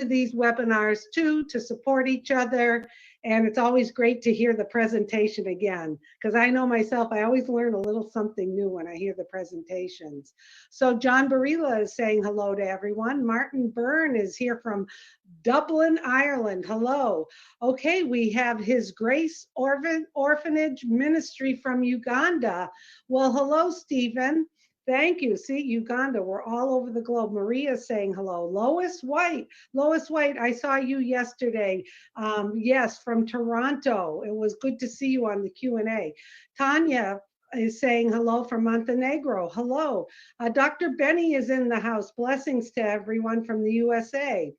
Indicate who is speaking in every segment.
Speaker 1: these webinars too to support each other. And it's always great to hear the presentation again, because I know myself, I always learn a little something new when I hear the presentations. So John Barilla is saying hello to everyone. Martin Byrne is here from Dublin, Ireland. Hello. Okay, we have His Grace Orphanage Ministry from Uganda. Well, hello, Stephen. Thank you. See, Uganda, we're all over the globe. Maria saying hello. Lois White, I saw you yesterday. Yes, from Toronto. It was good to see you on the Q&A. Tanya is saying hello from Montenegro. Hello. Dr. Benny is in the house. Blessings to everyone from the USA.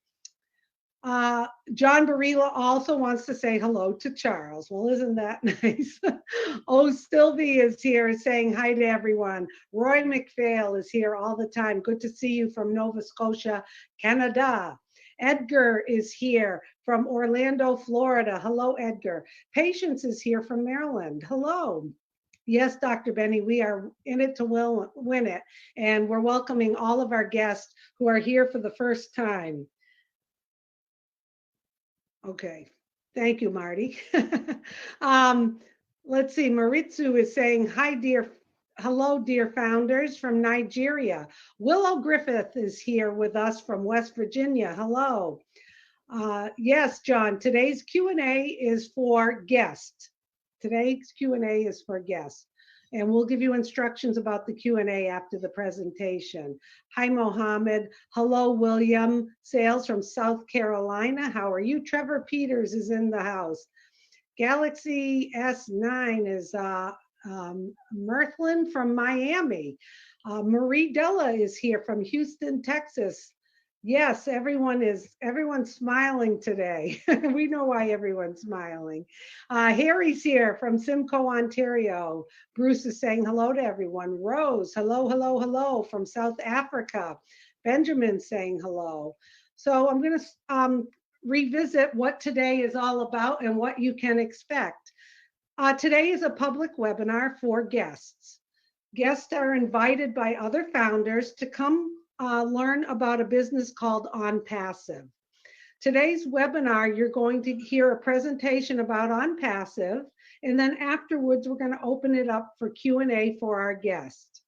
Speaker 1: John Barilla also wants to say hello to Charles. Well, isn't that nice? Oh, Sylvie is here saying hi to everyone. Roy McPhail is here all the time. Good to see you from Nova Scotia, Canada. Edgar is here from Orlando, Florida. Hello, Edgar. Patience is here from Maryland. Hello. Yes, Dr. Benny, we are in it to win it. And we're welcoming all of our guests who are here for the first time. Okay, thank you, Marty. Let's see, Maritzu is saying, hello, dear founders from Nigeria. Willow Griffith is here with us from West Virginia. Hello. Yes, John, today's Q&A is for guests. Today's Q&A is for guests. And we'll give you instructions about the Q&A after the presentation. Hi, Mohammed. Hello, William Sales from South Carolina. How are you? Trevor Peters is in the house. Galaxy S9 is Mirthlin from Miami. Marie Della is here from Houston, Texas. Yes, everyone's smiling today. We know why everyone's smiling. Harry's here from Simcoe, Ontario. Bruce is saying hello to everyone. Rose, hello from South Africa. Benjamin saying hello. So I'm going to revisit what today is all about and what you can expect. Today is a public webinar for guests. Guests are invited by other founders to come learn about a business called ONPASSIVE. Today's webinar, you're going to hear a presentation about ONPASSIVE, and then afterwards, we're going to open it up for Q&A for our guests.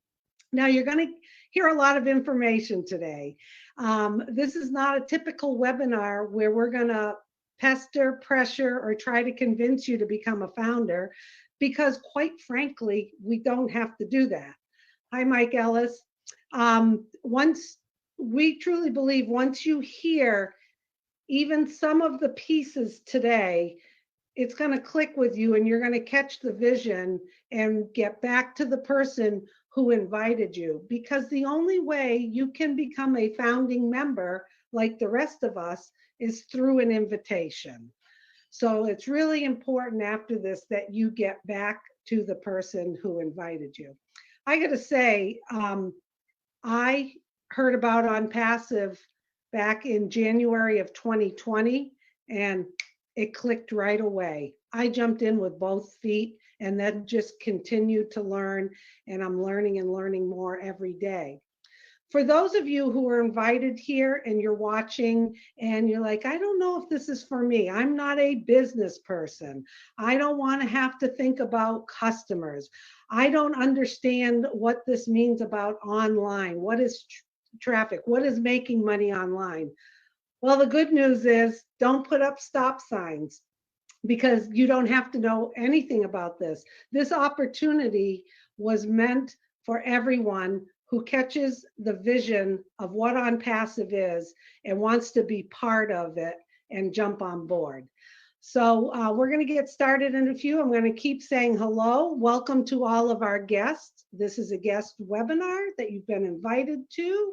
Speaker 1: Now, you're going to hear a lot of information today. This is not a typical webinar where we're going to pester, pressure, or try to convince you to become a founder, because quite frankly, we don't have to do that. Hi, Mike Ellis. We truly believe once you hear even some of the pieces today, it's going to click with you and you're going to catch the vision and get back to the person who invited you. Because the only way you can become a founding member like the rest of us is through an invitation. So it's really important after this that you get back to the person who invited you. I got to say, I heard about ONPASSIVE back in January of 2020, and it clicked right away. I jumped in with both feet and then just continued to learn, and I'm learning and learning more every day. For those of you who are invited here and you're watching and you're like, I don't know if this is for me. I'm not a business person. I don't want to have to think about customers. I don't understand what this means about online. What is traffic? What is making money online? Well, the good news is don't put up stop signs, because you don't have to know anything about this. This opportunity was meant for everyone who catches the vision of what ONPASSIVE is and wants to be part of it and jump on board. So we're going to get started in a few. I'm going to keep saying hello. Welcome to all of our guests. This is a guest webinar that you've been invited to.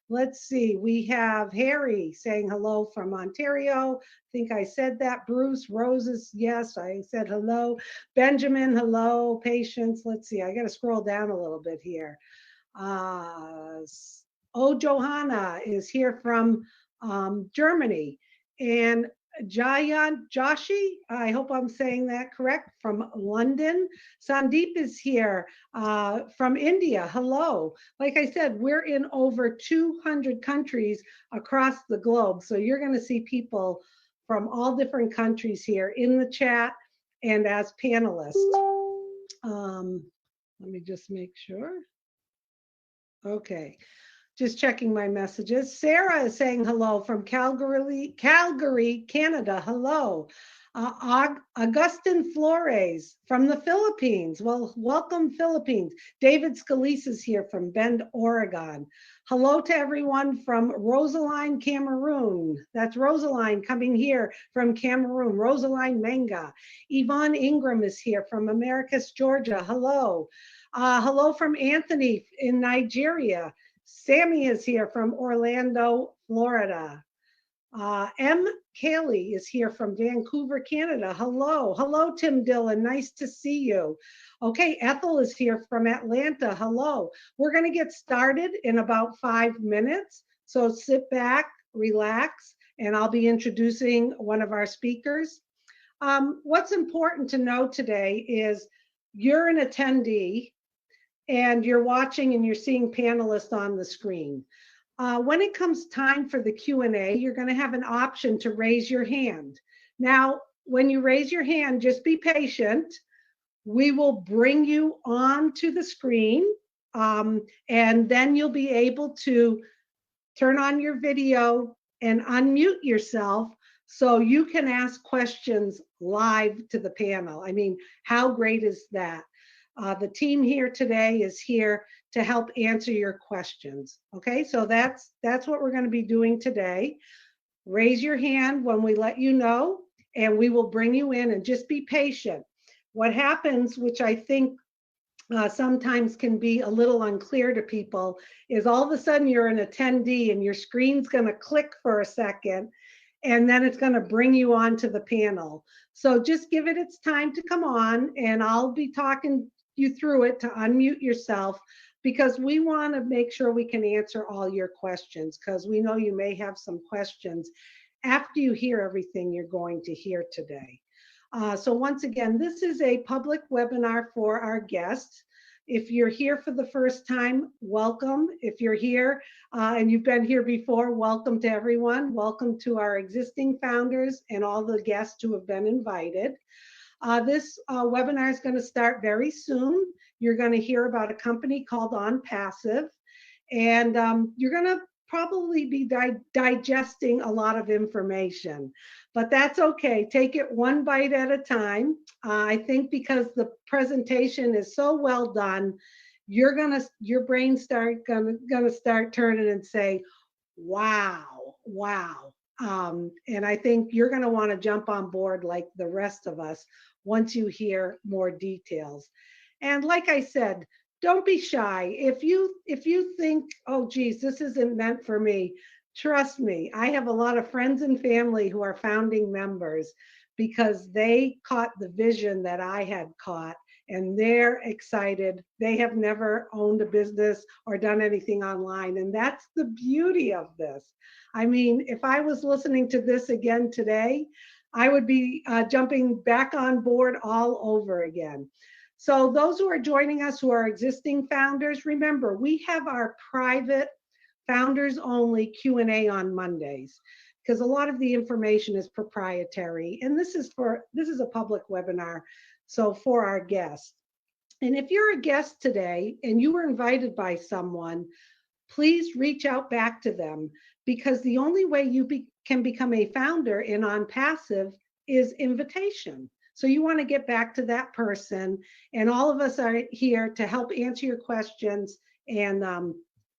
Speaker 1: Let's see, we have Harry saying hello from Ontario. I think I said that. Bruce, Roses, yes, I said hello. Benjamin, hello. Patience, let's see, I got to scroll down a little bit here. Johanna is here from Germany. And Jayan Joshi, I hope I'm saying that correct, from London. Sandeep is here from India. Hello. Like I said, we're in over 200 countries across the globe. So you're going to see people from all different countries here in the chat and as panelists. Let me just make sure. Okay. Just checking my messages. Sarah is saying hello from Calgary, Canada. Hello. Augustin Flores from the Philippines. Well, welcome, Philippines. David Scalise is here from Bend, Oregon. Hello to everyone from Rosaline, Cameroon. That's Rosaline coming here from Cameroon. Rosaline Menga. Yvonne Ingram is here from Americus, Georgia. Hello. Hello from Anthony in Nigeria. Sammy is here from Orlando, Florida. M. Kaylee is here from Vancouver, Canada. Hello. Hello, Tim Dillon. Nice to see you. Okay, Ethel is here from Atlanta. Hello. We're going to get started in about 5 minutes. So sit back, relax, and I'll be introducing one of our speakers. What's important to know today is you're an attendee and you're watching and you're seeing panelists on the screen. When it comes time for the Q&A, you're going to have an option to raise your hand. Now, when you raise your hand, just be patient. We will bring you onto the screen, and then you'll be able to turn on your video and unmute yourself so you can ask questions live to the panel. I mean, how great is that? The team here today is here to help answer your questions. Okay, so that's what we're going to be doing today. Raise your hand when we let you know, and we will bring you in, and just be patient. What happens, which I think sometimes can be a little unclear to people, is all of a sudden you're an attendee and your screen's going to click for a second, and then it's going to bring you onto the panel. So just give it its time to come on, and I'll be talking you through it to unmute yourself, because we want to make sure we can answer all your questions, because we know you may have some questions after you hear everything you're going to hear today. So once again, this is a public webinar for our guests. If you're here for the first time, welcome. If you're here and you've been here before, welcome to everyone. Welcome to our existing founders and all the guests who have been invited. This webinar is going to start very soon. You're going to hear about a company called ONPASSIVE, and you're going to probably be digesting a lot of information, but that's okay. Take it one bite at a time. I think because the presentation is so well done, your brain gonna start turning and say, wow, wow. And I think you're going to want to jump on board like the rest of us once you hear more details. And like I said, don't be shy. If you think, oh geez, this isn't meant for me, trust me, I have a lot of friends and family who are founding members because they caught the vision that I had caught, and they're excited. They have never owned a business or done anything online, and that's the beauty of this. I mean, if I was listening to this again today, I would be jumping back on board all over again. So those who are joining us who are existing founders, remember, we have our private founders only Q&A on Mondays, because a lot of the information is proprietary, and this is a public webinar, so for our guests. And if you're a guest today and you were invited by someone, please reach out back to them, because the only way you can become a founder in ONPASSIVE is invitation. So you want to get back to that person, and all of us are here to help answer your questions and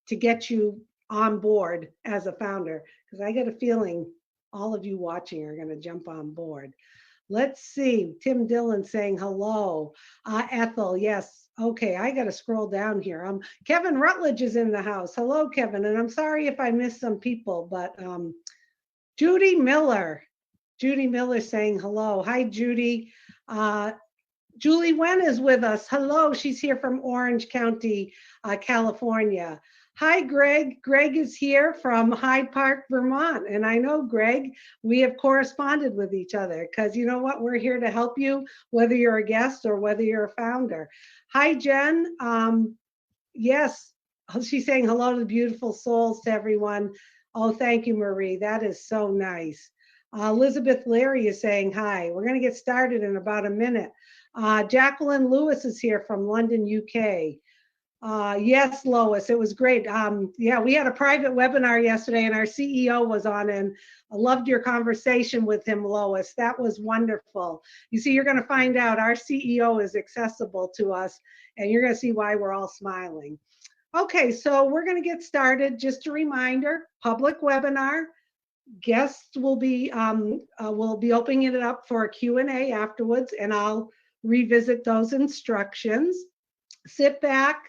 Speaker 1: to get you on board as a founder, because I get a feeling all of you watching are going to jump on board. Let's see, Tim Dillon saying hello. Ethel, yes. Okay, I got to scroll down here. Kevin Rutledge is in the house. Hello, Kevin. And I'm sorry if I missed some people, but Judy Miller saying hello. Hi, Judy. Julie Wen is with us. Hello, she's here from Orange County, California. Hi, Greg. Greg is here from Hyde Park, Vermont. And I know, Greg, we have corresponded with each other because you know what? We're here to help you, whether you're a guest or whether you're a founder. Hi, Jen. Yes, she's saying hello to the beautiful souls to everyone. Oh, thank you, Marie. That is so nice. Elizabeth Larry is saying hi. We're going to get started in about a minute. Jacqueline Lewis is here from London, UK. Yes, Lois, it was great. Yeah, we had a private webinar yesterday and our CEO was on, and I loved your conversation with him, Lois. That was wonderful. You see, you're going to find out our CEO is accessible to us, and you're going to see why we're all smiling. Okay, so we're going to get started. Just a reminder, public webinar. Guests will be opening it up for a Q&A afterwards, and I'll revisit those instructions. Sit back.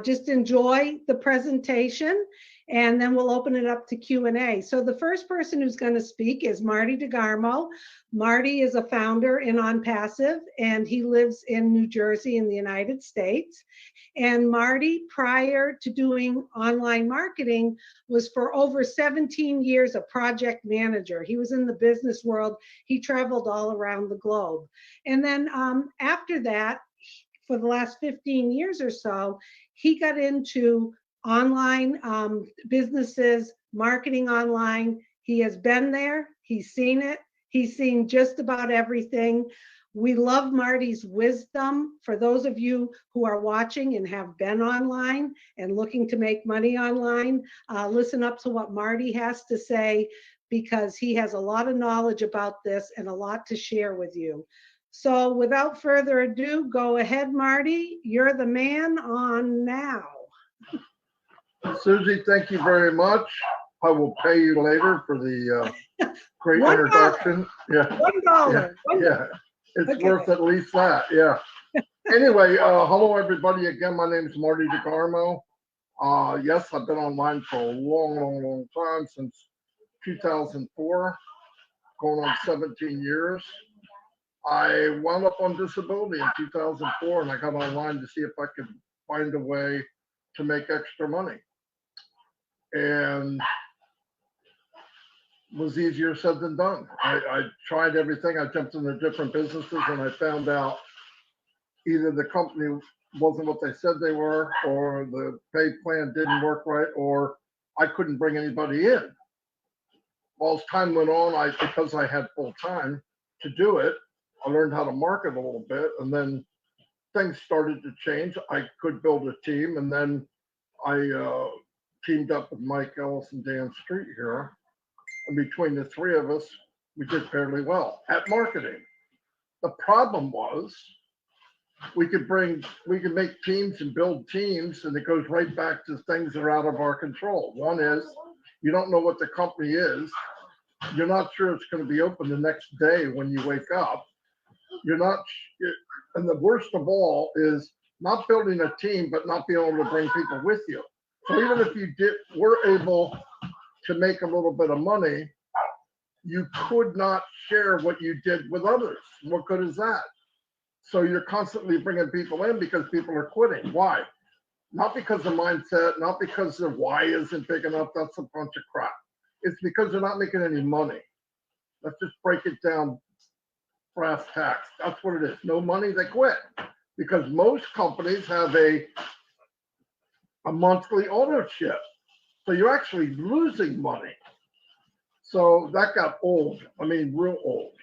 Speaker 1: Just enjoy the presentation, and then we'll open it up to Q&A. So the first person who's going to speak is Marty DeGarmo. Marty is a founder in ONPASSIVE, and he lives in New Jersey in the United States. And Marty, prior to doing online marketing, was for over 17 years a project manager. He was in the business world. He traveled all around the globe. And then after that, for the last 15 years or so, he got into online businesses, marketing online. He has been there, he's seen it, he's seen just about everything. We love Marty's wisdom. For those of you who are watching and have been online and looking to make money online, listen up to what Marty has to say, because he has a lot of knowledge about this and a lot to share with you. So without further ado, go ahead, Marty. You're the man on now.
Speaker 2: Susie, thank you very much. I will pay you later for the great introduction. Yeah.
Speaker 1: $1.
Speaker 2: Yeah. It's worth at least that. Yeah. Anyway, hello everybody. Again, my name is Marty DeGarmo. Yes, I've been online for a long time, since 2004, going on 17 years. I wound up on disability in 2004, and I got online to see if I could find a way to make extra money. And it was easier said than done. I tried everything. I jumped into different businesses, and I found out either the company wasn't what they said they were, or the pay plan didn't work right, or I couldn't bring anybody in. Well, as time went on, because I had full time to do it, I learned how to market a little bit, and then things started to change. I could build a team, and then I teamed up with Mike Ellis and Dan Street here. And between the three of us, we did fairly well at marketing. The problem was we could make teams and build teams, and it goes right back to things that are out of our control. One is you don't know what the company is. You're not sure it's going to be open the next day when you wake up. And the worst of all is not building a team, but not being able to bring people with you. So even if you were able to make a little bit of money, you could not share what you did with others. What good is that? So you're constantly bringing people in because people are quitting. Why? Not because of mindset, not because the why isn't big enough. That's a bunch of crap. It's because they're not making any money. Let's just break it down brass tacks. That's what it is. No money, they quit. Because most companies have a monthly ownership. So you're actually losing money. So that got old. I mean, real old.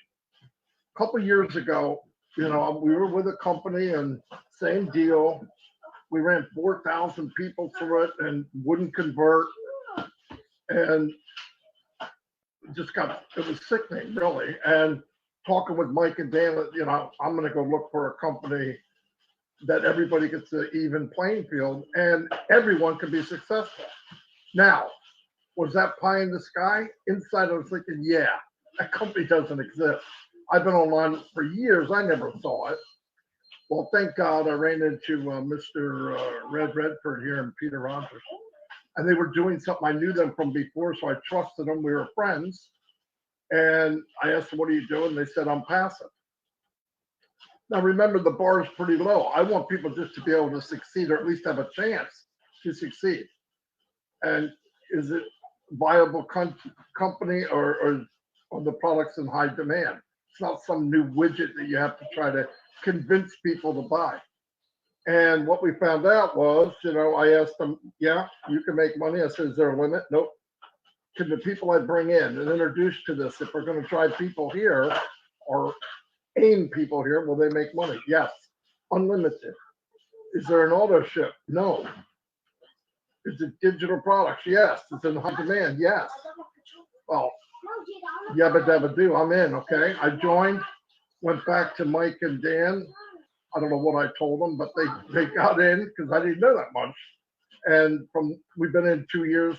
Speaker 2: A couple years ago, we were with a company, and same deal. We ran 4,000 people through it and wouldn't convert. And it was sickening, really. And talking with Mike and Dan, I'm going to go look for a company that everybody gets an even playing field and everyone can be successful. Now, was that pie in the sky? Inside, I was thinking, yeah, that company doesn't exist. I've been online for years. I never saw it. Well, thank God I ran into Mr. Red Redford here and Peter Rogers. And they were doing something. I knew them from before, so I trusted them. We were friends. And I asked them, what are you doing? They said, I'm passive. Now, remember, the bar is pretty low. I want people just to be able to succeed, or at least have a chance to succeed. And is it viable company or the products in high demand? It's not some new widget that you have to try to convince people to buy. And what we found out was, I asked them, yeah, you can make money. I said, is there a limit? Nope. Can the people I bring in and introduce to this, if we're going to try people here or aim people here, will they make money? Yes. Unlimited. Is there an auto ship? No. Is it digital products? Yes. Is it in high demand? Yes. Well, yabba dabba do. I'm in. Okay. I joined, went back to Mike and Dan. I don't know what I told them, but they got in because I didn't know that much. And we've been in 2 years,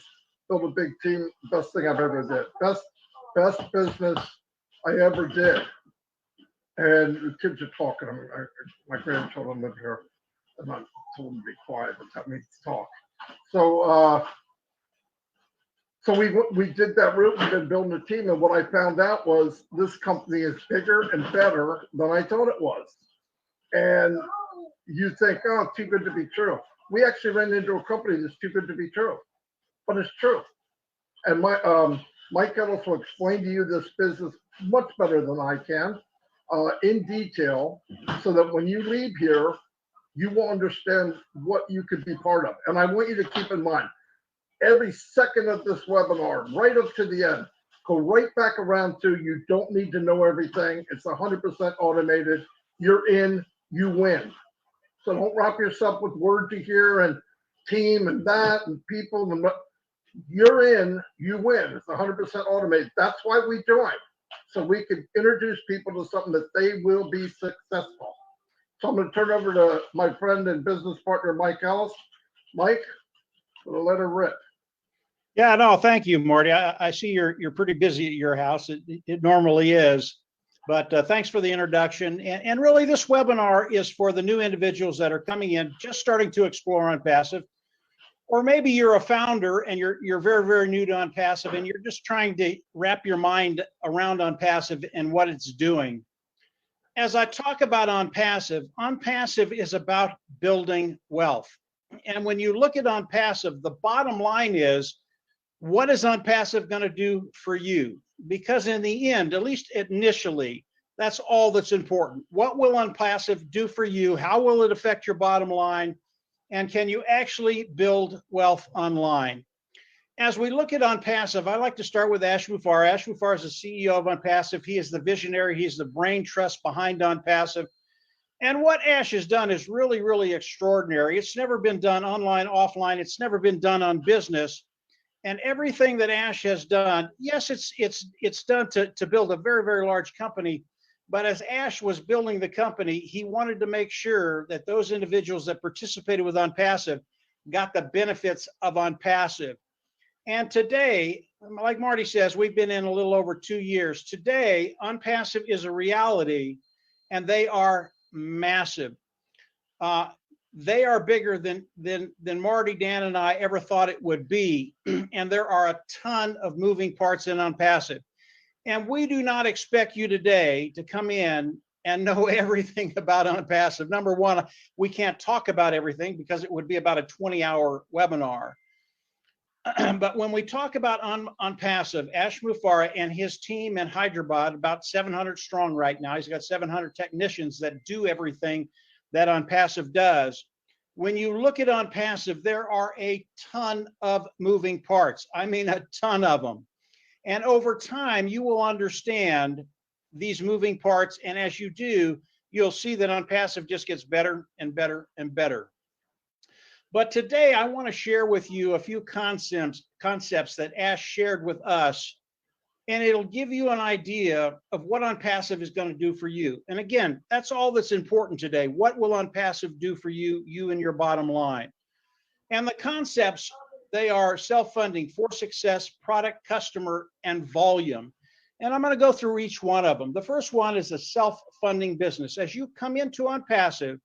Speaker 2: built a big team. Best thing I've ever did. Best business I ever did. And the kids are talking. My grandchildren live here. I'm not told them to be quiet, but that means talk. So we did that route. We've been building a team, and what I found out was this company is bigger and better than I thought it was. And you think, oh, too good to be true. We actually ran into a company that's too good to be true, but it's true. And Mike Ellis will explain to you this business much better than I can, in detail, so that when you leave here, you will understand what you could be part of. And I want you to keep in mind, every second of this webinar, right up to the end, go right back around to you don't need to know everything. It's 100% automated. You're in, you win. So don't wrap yourself with words you hear and team and that and people. You're in, you win. It's 100% automated. That's why we joined. So we can introduce people to something that they will be successful. So I'm going to turn over to my friend and business partner, Mike Ellis. Mike, we'll let her rip.
Speaker 3: Yeah, no, thank you, Marty. I see you're pretty busy at your house. It normally is, but thanks for the introduction. And really, this webinar is for the new individuals that are coming in, just starting to explore ONPASSIVE, or maybe you're a founder and you're very, very new to ONPASSIVE, and you're just trying to wrap your mind around ONPASSIVE and what it's doing. As I talk about ONPASSIVE is about building wealth. And when you look at ONPASSIVE, the bottom line is, what is ONPASSIVE going to do for you? Because in the end, at least initially, that's all that's important. What will ONPASSIVE do for you? How will it affect your bottom line? And can you actually build wealth online? As we look at ONPASSIVE, I like to start with Ash Mufareh. Ash Mufareh is the CEO of ONPASSIVE. He is the visionary. He's the brain trust behind ONPASSIVE. And what Ash has done is really, really extraordinary. It's never been done online, offline. It's never been done on business. And everything that Ash has done, yes, it's done to build a very, very large company. But as Ash was building the company, he wanted to make sure that those individuals that participated with ONPASSIVE got the benefits of ONPASSIVE. And today, like Marty says, we've been in a little over 2 years. Today, ONPASSIVE is a reality, and they are massive. They are bigger than Marty, Dan, and I ever thought it would be. And there are a ton of moving parts in ONPASSIVE. And we do not expect you today to come in and know everything about ONPASSIVE. Number one, we can't talk about everything because it would be about a 20-hour webinar. But when we talk about ONPASSIVE, Ash Mufareh and his team in Hyderabad, about 700 strong right now. He's got 700 technicians that do everything that ONPASSIVE does. When you look at ONPASSIVE, there are a ton of moving parts. I mean, a ton of them. And over time, you will understand these moving parts. And as you do, you'll see that ONPASSIVE just gets better and better and better. But today, I want to share with you a few concepts that Ash shared with us, and it'll give you an idea of what ONPASSIVE is going to do for you. And again, that's all that's important today. What will ONPASSIVE do for you, you and your bottom line? And the concepts, they are self-funding, for success, product, customer, and volume. And I'm going to go through each one of them. The first one is a self-funding business. As you come into ONPASSIVE,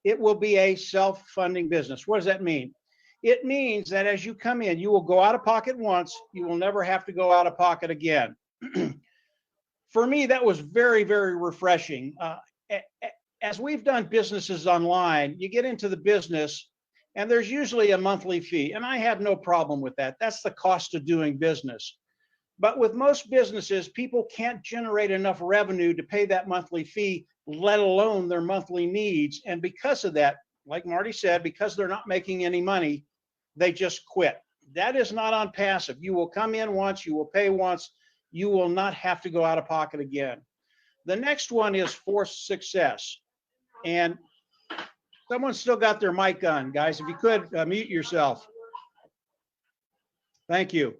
Speaker 3: it will be a self-funding business. What does that mean? It means that as you come in, you will go out of pocket once, you will never have to go out of pocket again. For me, that was very, very refreshing. As we've done businesses online, you get into the business And there's usually a monthly fee, and I have no problem with that. That's the cost of doing business. But with most businesses, people can't generate enough revenue to pay that monthly fee, let alone their monthly needs. And because of that, like Marty said, because they're not making any money, they just quit. That is not ONPASSIVE. You will come in once, you will pay once, you will not have to go out of pocket again. The next one is forced success. And someone's still got their mic on, guys. If you could mute yourself. Thank you.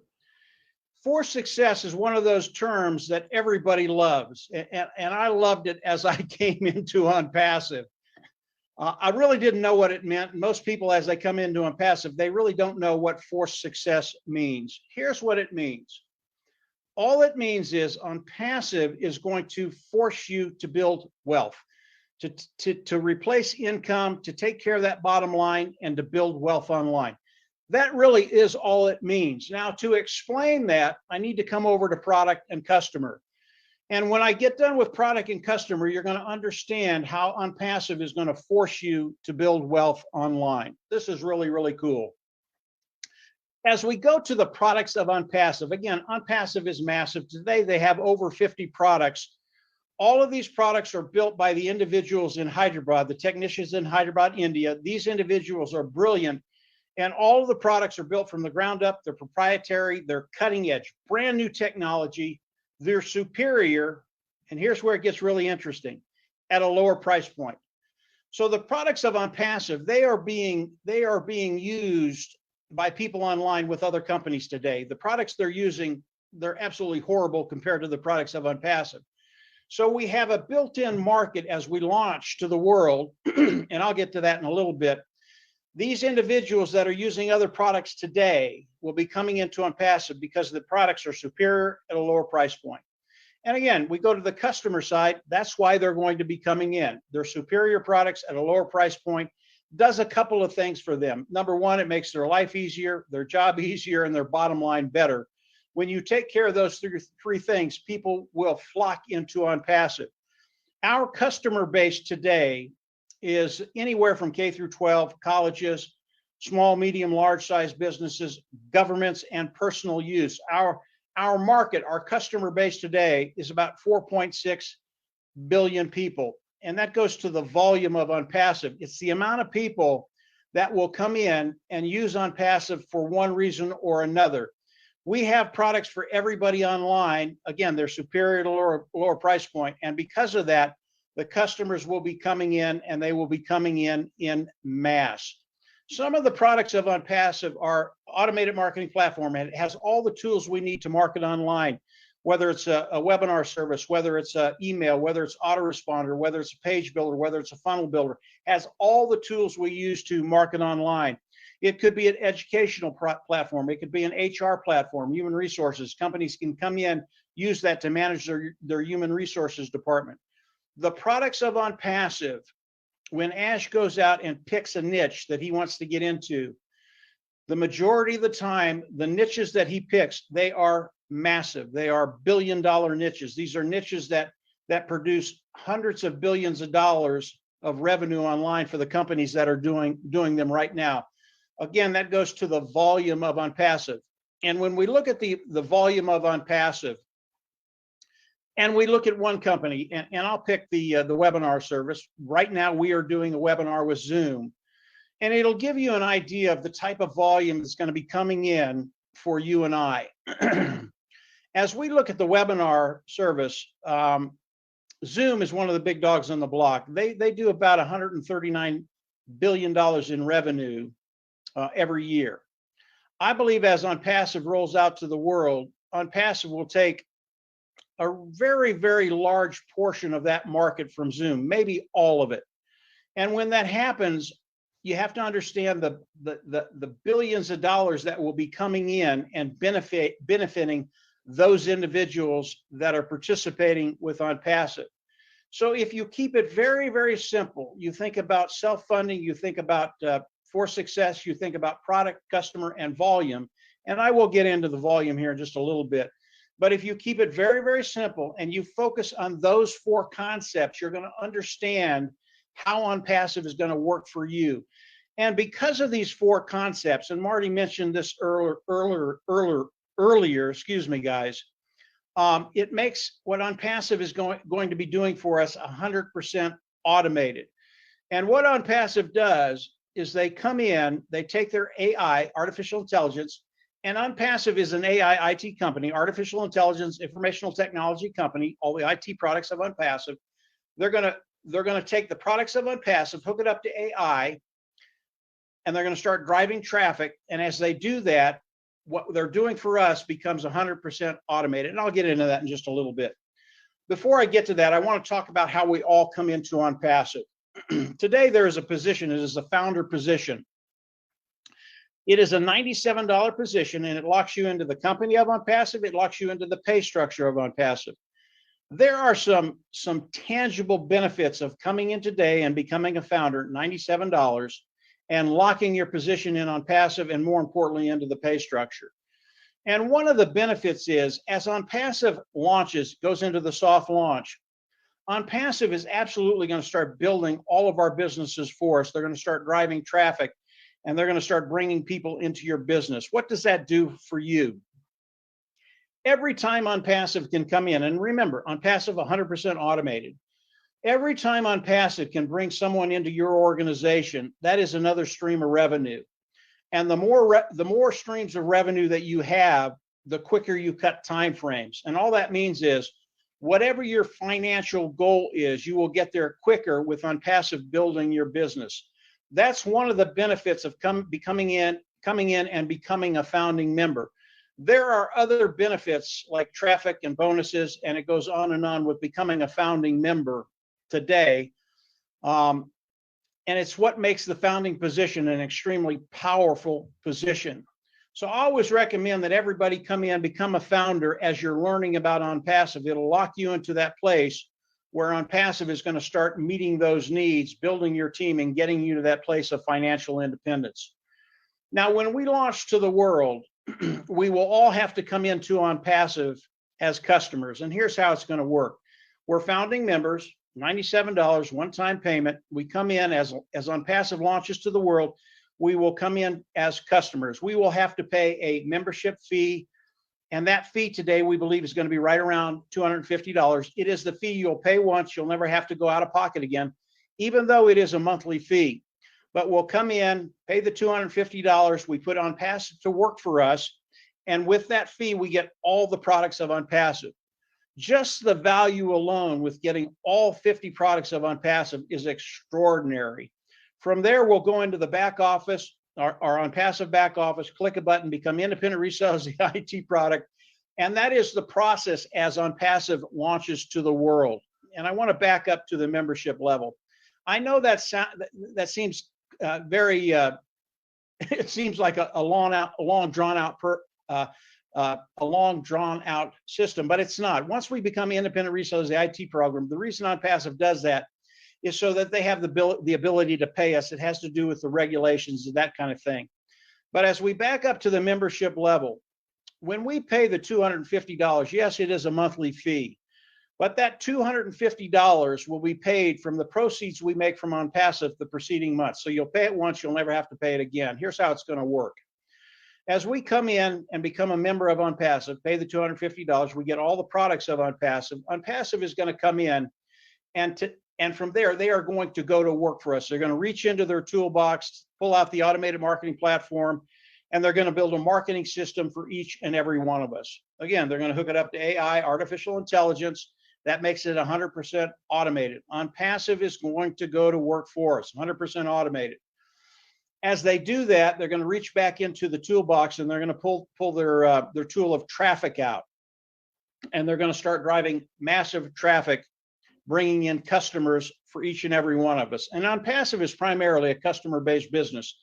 Speaker 3: Forced success is one of those terms that everybody loves. And I loved it as I came into ONPASSIVE. I really didn't know what it meant. Most people, as they come into ONPASSIVE, they really don't know what forced success means. Here's what it means. All it means is ONPASSIVE is going to force you to build wealth, to replace income, to take care of that bottom line, and to build wealth online. That really is all it means. Now, to explain that, I need to come over to product and customer. And when I get done with product and customer, you're going to understand how ONPASSIVE is going to force you to build wealth online. This is really, really cool. As we go to the products of ONPASSIVE, again, ONPASSIVE is massive. Today, they have over 50 products. All of these products are built by the individuals in Hyderabad, the technicians in Hyderabad, India. These individuals are brilliant. And all of the products are built from the ground up. They're proprietary. They're cutting edge, brand new technology. They're superior. And here's where it gets really interesting, at a lower price point. So the products of ONPASSIVE, they are being used by people online with other companies today. The products they're using, they're absolutely horrible compared to the products of ONPASSIVE. So we have a built-in market as we launch to the world, and I'll get to that in a little bit. These individuals that are using other products today will be coming into ONPASSIVE because the products are superior at a lower price point. And again, we go to the customer side. That's why they're going to be coming in. They're superior products at a lower price point. Does a couple of things for them. Number one, it makes their life easier, their job easier, and their bottom line better. When you take care of those three things, people will flock into ONPASSIVE. Our customer base today is anywhere from K through 12, colleges, small, medium, large size businesses, governments, and personal use. Our market, our customer base today is about 4.6 billion people. And that goes to the volume of ONPASSIVE. It's the amount of people that will come in and use ONPASSIVE for one reason or another. We have products for everybody online. Again, they're superior to lower price point. And because of that, the customers will be coming in, and they will be coming in mass. Some of the products of ONPASSIVE are automated marketing platform, and it has all the tools we need to market online, whether it's a webinar service, whether it's an email, whether it's autoresponder, whether it's a page builder, whether it's a funnel builder, has all the tools we use to market online. It could be an educational platform. It could be an HR platform, human resources. Companies can come in, use that to manage their human resources department. The products of ONPASSIVE, when Ash goes out and picks a niche that he wants to get into, the majority of the time, the niches that he picks, they are massive. They are billion-dollar niches. These are niches that produce hundreds of billions of dollars of revenue online for the companies that are doing them right now. Again, that goes to the volume of ONPASSIVE. And when we look at the volume of ONPASSIVE, and we look at one company, and I'll pick the webinar service. Right now, we are doing a webinar with Zoom, and it'll give you an idea of the type of volume that's going to be coming in for you and I. As we look at the webinar service, Zoom is one of the big dogs on the block. They do about $139 billion in revenue every year. I believe as ONPASSIVE rolls out to the world, ONPASSIVE will take a very, very large portion of that market from Zoom, maybe all of it. And when that happens, you have to understand the billions of dollars that will be coming in and benefiting those individuals that are participating with ONPASSIVE. So if you keep it very, very simple, you think about self-funding, you think about for success, you think about product, customer, and volume. And I will get into the volume here in just a little bit. But if you keep it very, very simple and you focus on those four concepts, you're going to understand how ONPASSIVE is going to work for you. And because of these four concepts, and Marty mentioned this earlier, excuse me, guys, it makes what OnPassive is going to be doing for us 100% automated. And what OnPassive does is they come in, they take their AI, artificial intelligence, and OnPassive is an AI IT company, artificial intelligence, informational technology company, all the IT products of OnPassive. They're gonna take the products of OnPassive, hook it up to AI, and they're gonna start driving traffic. And as they do that, what they're doing for us becomes 100% automated. And I'll get into that in just a little bit. Before I get to that, I want to talk about how we all come into OnPassive. Today, there is a position, it is the founder position. It is a $97 position, and it locks you into the company of OnPassive. It locks you into the pay structure of OnPassive. There are some tangible benefits of coming in today and becoming a founder, $97, and locking your position in OnPassive, and more importantly, into the pay structure. And one of the benefits is, as OnPassive launches, goes into the soft launch, OnPassive is absolutely going to start building all of our businesses for us. They're going to start driving traffic, and they're going to start bringing people into your business. What does that do for you? Every time OnPassive can come in, and remember, OnPassive 100% automated. Every time OnPassive can bring someone into your organization, that is another stream of revenue. And the more streams of revenue that you have, the quicker you cut time frames. And all that means is, whatever your financial goal is, you will get there quicker with OnPassive building your business. That's one of the benefits of coming in and becoming a founding member. There are other benefits like traffic and bonuses, and it goes on and on with becoming a founding member today. And it's what makes the founding position an extremely powerful position. So I always recommend that everybody come in, become a founder as you're learning about OnPassive. It'll lock you into that place where OnPassive is going to start meeting those needs, building your team, and getting you to that place of financial independence. Now, when we launch to the world, we will all have to come into OnPassive as customers. And here's how it's going to work. We're founding members, $97, one-time payment. We come in as OnPassive launches to the world. We will come in as customers. We will have to pay a membership fee. And that fee today, we believe, is going to be right around $250. It is the fee you'll pay once. You'll never have to go out of pocket again, even though it is a monthly fee. But we'll come in, pay the $250. We put OnPassive to work for us. And with that fee, we get all the products of OnPassive. Just the value alone with getting all 50 products of OnPassive is extraordinary. From there, we'll go into the back office, our OnPassive back office, click a button, become independent resellers of the IT product. And that is the process as OnPassive launches to the world. And I want to back up to the membership level. I know that seems very, it seems like a long drawn out system, but it's not. Once we become independent resellers of the IT program, the reason OnPassive does that is so that they have the ability to pay us. It has to do with the regulations and that kind of thing. But as we back up to the membership level, when we pay the $250, yes, it is a monthly fee, but that $250 will be paid from the proceeds we make from OnPassive the preceding month. So you'll pay it once, you'll never have to pay it again. Here's how it's going to work. As we come in and become a member of OnPassive, pay the $250, we get all the products of OnPassive. OnPassive is going to come in, and from there, they are going to go to work for us. They're going to reach into their toolbox, pull out the automated marketing platform, and they're going to build a marketing system for each and every one of us. Again, they're going to hook it up to AI, artificial intelligence. That makes it 100% automated. OnPassive is going to go to work for us, 100% automated. As they do that, they're going to reach back into the toolbox, and they're going to pull their tool of traffic out. And they're going to start driving massive traffic, bringing in customers for each and every one of us. And OnPassive is primarily a customer-based business.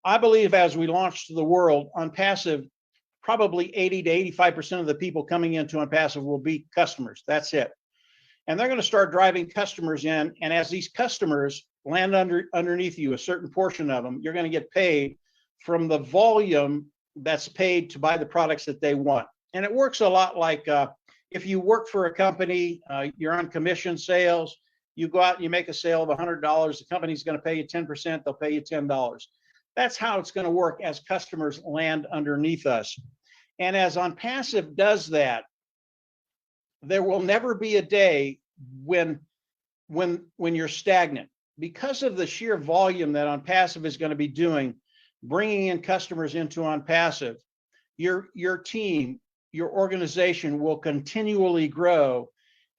Speaker 3: I believe as we launch to the world, OnPassive, probably 80 to 85% of the people coming into OnPassive will be customers. That's it. And they're going to start driving customers in. And as these customers land underneath you, a certain portion of them, you're going to get paid from the volume that's paid to buy the products that they want. And it works a lot like if you work for a company, you're on commission sales, You go out and you make a sale of $100. The company's going to pay you 10%. They'll pay you $10. That's how it's going to work as customers land underneath us. And as OnPassive does that, there will never be a day when you're stagnant. Because of the sheer volume that OnPassive is going to be doing, bringing in customers into OnPassive, your team, your organization will continually grow.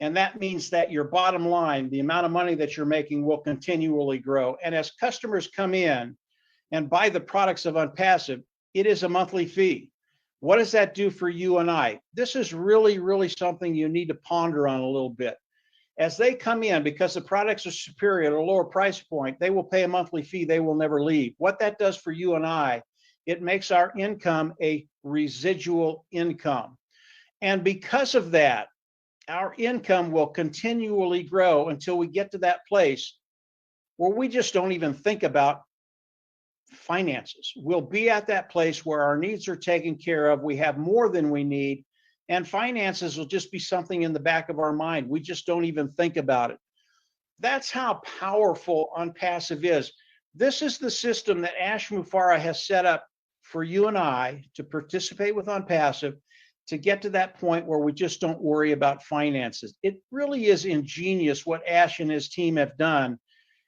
Speaker 3: And that means that your bottom line, the amount of money that you're making, will continually grow. And as customers come in and buy the products of OnPassive, it is a monthly fee. What does that do for you and I? This is really, really something you need to ponder on a little bit. As they come in, because the products are superior at a lower price point, they will pay a monthly fee. They will never leave. What that does for you and I, it makes our income a residual income. And because of that, our income will continually grow until we get to that place where we just don't even think about finances. We'll be at that place where our needs are taken care of. We have more than we need, and finances will just be something in the back of our mind. We just don't even think about it. That's how powerful OnPassive is. This is the system that Ash Mufareh has set up for you and I to participate with OnPassive, to get to that point where we just don't worry about finances. It really is ingenious what Ash and his team have done.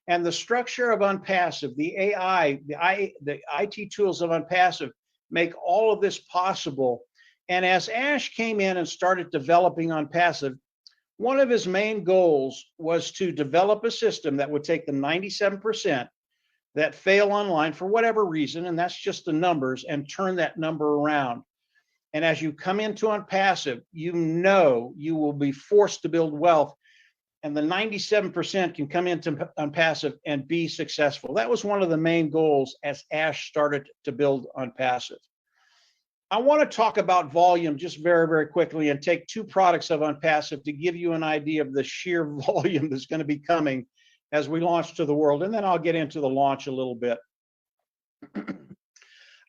Speaker 3: And the structure of OnPassive, the AI, the IT tools of OnPassive make all of this possible. And as Ash came in and started developing OnPassive, one of his main goals was to develop a system that would take the 97% that fail online for whatever reason, and that's just the numbers, and turn that number around. And as you come into OnPassive, you know you will be forced to build wealth, and the 97% can come into OnPassive and be successful. That was one of the main goals as Ash started to build OnPassive. I want to talk about volume just very, very quickly and take two products of OnPassive to give you an idea of the sheer volume that's going to be coming as we launch to the world. And then I'll get into the launch a little bit.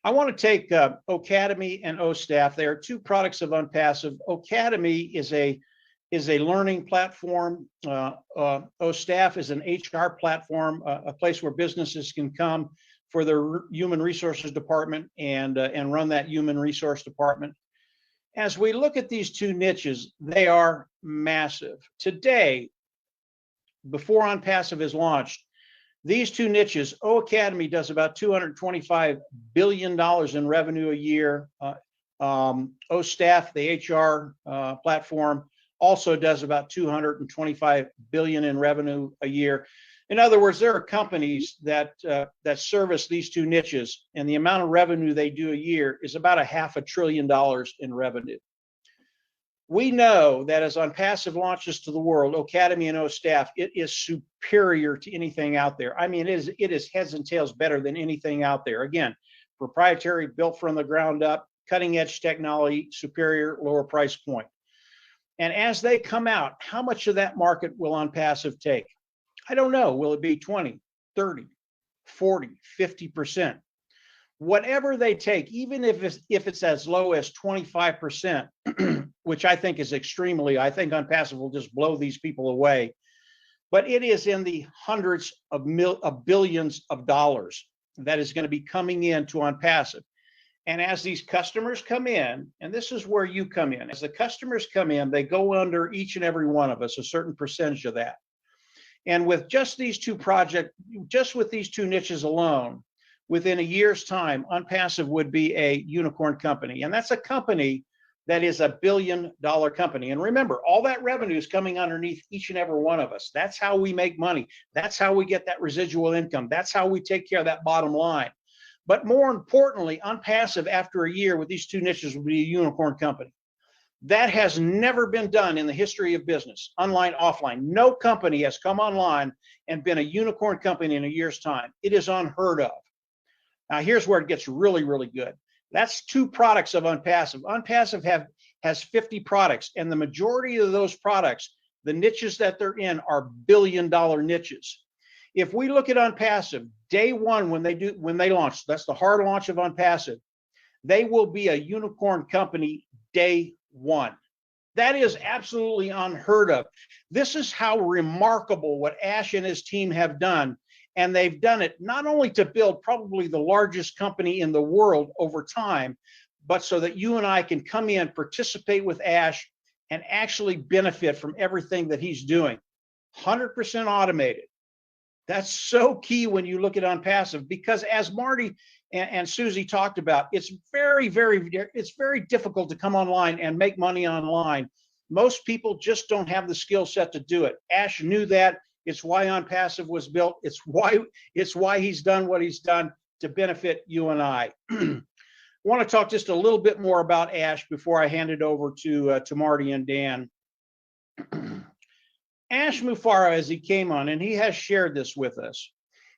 Speaker 3: I want to take Ocademy and OStaff. They are two products of OnPassive. Ocademy is a learning platform. OStaff is an HR platform, a place where businesses can come for their human resources department and run that human resource department. As we look at these two niches, they are massive. Today, before OnPassive is launched, these two niches, Ocademy does about $225 billion in revenue a year. OStaff, the HR platform, also does about $225 billion in revenue a year. In other words, there are companies that service these two niches, and the amount of revenue they do a year is about $500 billion in revenue. We know that as OnPassive launches to the world, Ocademy and OStaff, it is superior to anything out there. I mean, it is heads and tails better than anything out there. Again, proprietary, built from the ground up, cutting edge technology, superior, lower price point. And as they come out, how much of that market will OnPassive take? I don't know. Will it be 20, 30, 40, 50%? Whatever they take, even if it's as low as 25%, which I think is extremely, I think OnPassive will just blow these people away. But it is in the hundreds of billions of dollars that is going to be coming into OnPassive. And as these customers come in, and this is where you come in, as the customers come in, they go under each and every one of us, a certain percentage of that. And with just these two projects, just with these two niches alone, within a year's time, OnPassive would be a unicorn company. And that's a company that is $1 billion company. And remember, all that revenue is coming underneath each and every one of us. That's how we make money. That's how we get that residual income. That's how we take care of that bottom line. But more importantly, OnPassive, after a year with these two niches, will be a unicorn company. That has never been done in the history of business, online, offline. No company has come online and been a unicorn company in a year's time. It is unheard of. Now, here's where it gets really, really good. That's two products of OnPassive. OnPassive has 50 products, and the majority of those products, the niches that they're in, are billion-dollar niches. If we look at OnPassive, day one when they launch, that's the hard launch of OnPassive, they will be a unicorn company day one. That is absolutely unheard of. This is how remarkable what Ash and his team have done. And they've done it not only to build probably the largest company in the world over time, but so that you and I can come in, participate with Ash, and actually benefit from everything that he's doing. 100% automated. That's so key when you look at ONPASSIVE, because as Marty and Susie talked about, it's very difficult to come online and make money online. Most people just don't have the skill set to do it. Ash knew that. It's why ONPASSIVE was built. It's why he's done what he's done to benefit you and I. I want to talk just a little bit more about Ash before I hand it over to Marty and Dan. Ash Mufareh, as he came on, and he has shared this with us,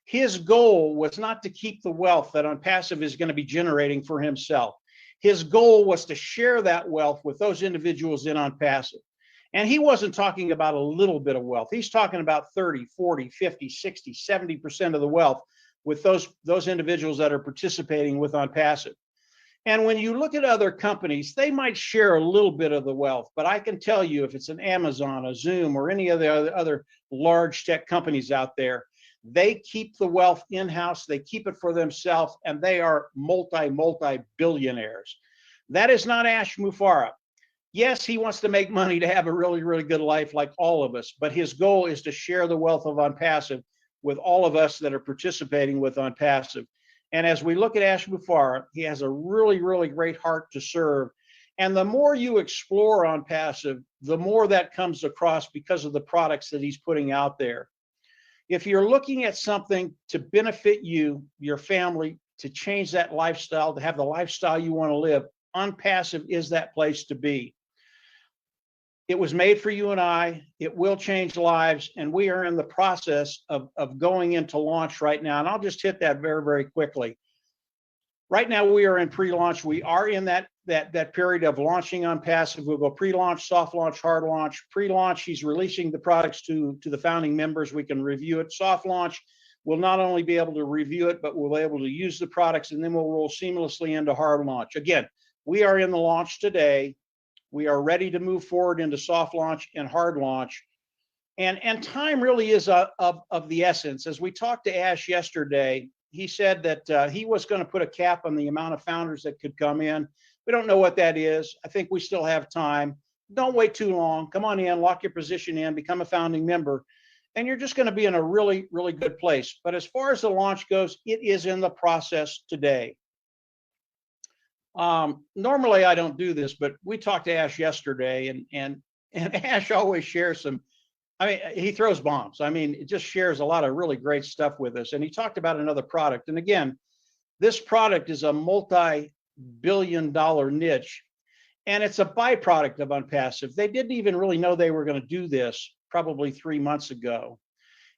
Speaker 3: his goal was not to keep the wealth that ONPASSIVE is going to be generating for himself. His goal was to share that wealth with those individuals in ONPASSIVE. And he wasn't talking about a little bit of wealth. He's talking about 30, 40, 50, 60, 70% of the wealth with those individuals that are participating with ONPASSIVE. And when you look at other companies, they might share a little bit of the wealth, but I can tell you if it's an Amazon, a Zoom, or any of the other large tech companies out there, they keep the wealth in-house, they keep it for themselves, and they are multi-billionaires. That is not Ash Mufareh. Yes, he wants to make money to have a really good life like all of us, but his goal is to share the wealth of ONPASSIVE with all of us that are participating with ONPASSIVE. And as we look at Ash Mufareh, he has a really great heart to serve. And the more you explore ONPASSIVE, the more that comes across because of the products that he's putting out there. If you're looking at something to benefit you, your family, to change that lifestyle, to have the lifestyle you want to live, ONPASSIVE is that place to be. It was made for you and I. It will change lives, and we are in the process of going into launch right now. And I'll just hit that very quickly. Right now, we are in pre-launch. We are in that period of launching ONPASSIVE. We'll go pre-launch, soft launch, hard launch. Pre-launch, he's releasing the products to the founding members. We can review it. Soft launch, we'll not only be able to review it, but we'll be able to use the products, and then we'll roll seamlessly into hard launch. Again, we are in the launch today. We are ready to move forward into soft launch and hard launch. And time really is of the essence. As we talked to Ash yesterday, he said that he was going to put a cap on the amount of founders that could come in. We don't know what that is. I think we still have time. Don't wait too long. Come on in, lock your position in, become a founding member, and you're just going to be in a really good place. But as far as the launch goes, it is in the process today. Normally I don't do this, but we talked to Ash yesterday, and Ash always shares some, I mean, he throws bombs. I mean, it just shares a lot of really great stuff with us. And he talked about another product. And again, this product is a multi-billion-dollar niche, and it's a byproduct of ONPASSIVE. They didn't even really know they were going to do this probably 3 months ago.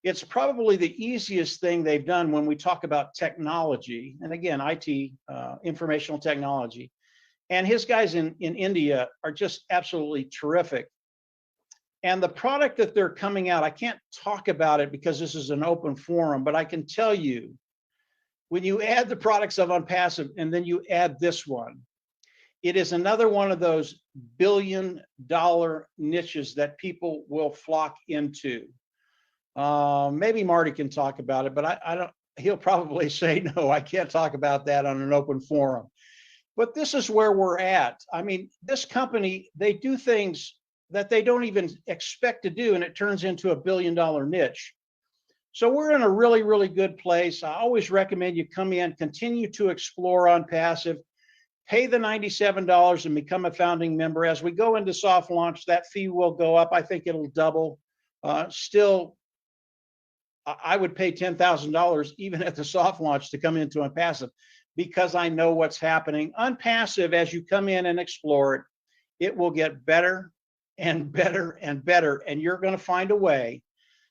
Speaker 3: It's probably the easiest thing they've done when we talk about technology. And again, IT, informational technology. And his guys in India are just absolutely terrific. And the product that they're coming out, I can't talk about it because this is an open forum, but I can tell you, when you add the products of ONPASSIVE and then you add this one, it is another one of those billion-dollar niches that people will flock into. Maybe Marty can talk about it, but I don't, he'll probably say, no, I can't talk about that on an open forum. But this is where we're at. I mean, this company, they do things that they don't even expect to do, and it turns into a billion-dollar niche. So we're in a really good place. I always recommend you come in, continue to explore ONPASSIVE, pay the $97 and become a founding member. As we go into soft launch, that fee will go up. I think it'll double. Still, I would pay $10,000 even at the soft launch to come into ONPASSIVE, because I know what's happening. ONPASSIVE, as you come in and explore it, it will get better and better and better, and you're going to find a way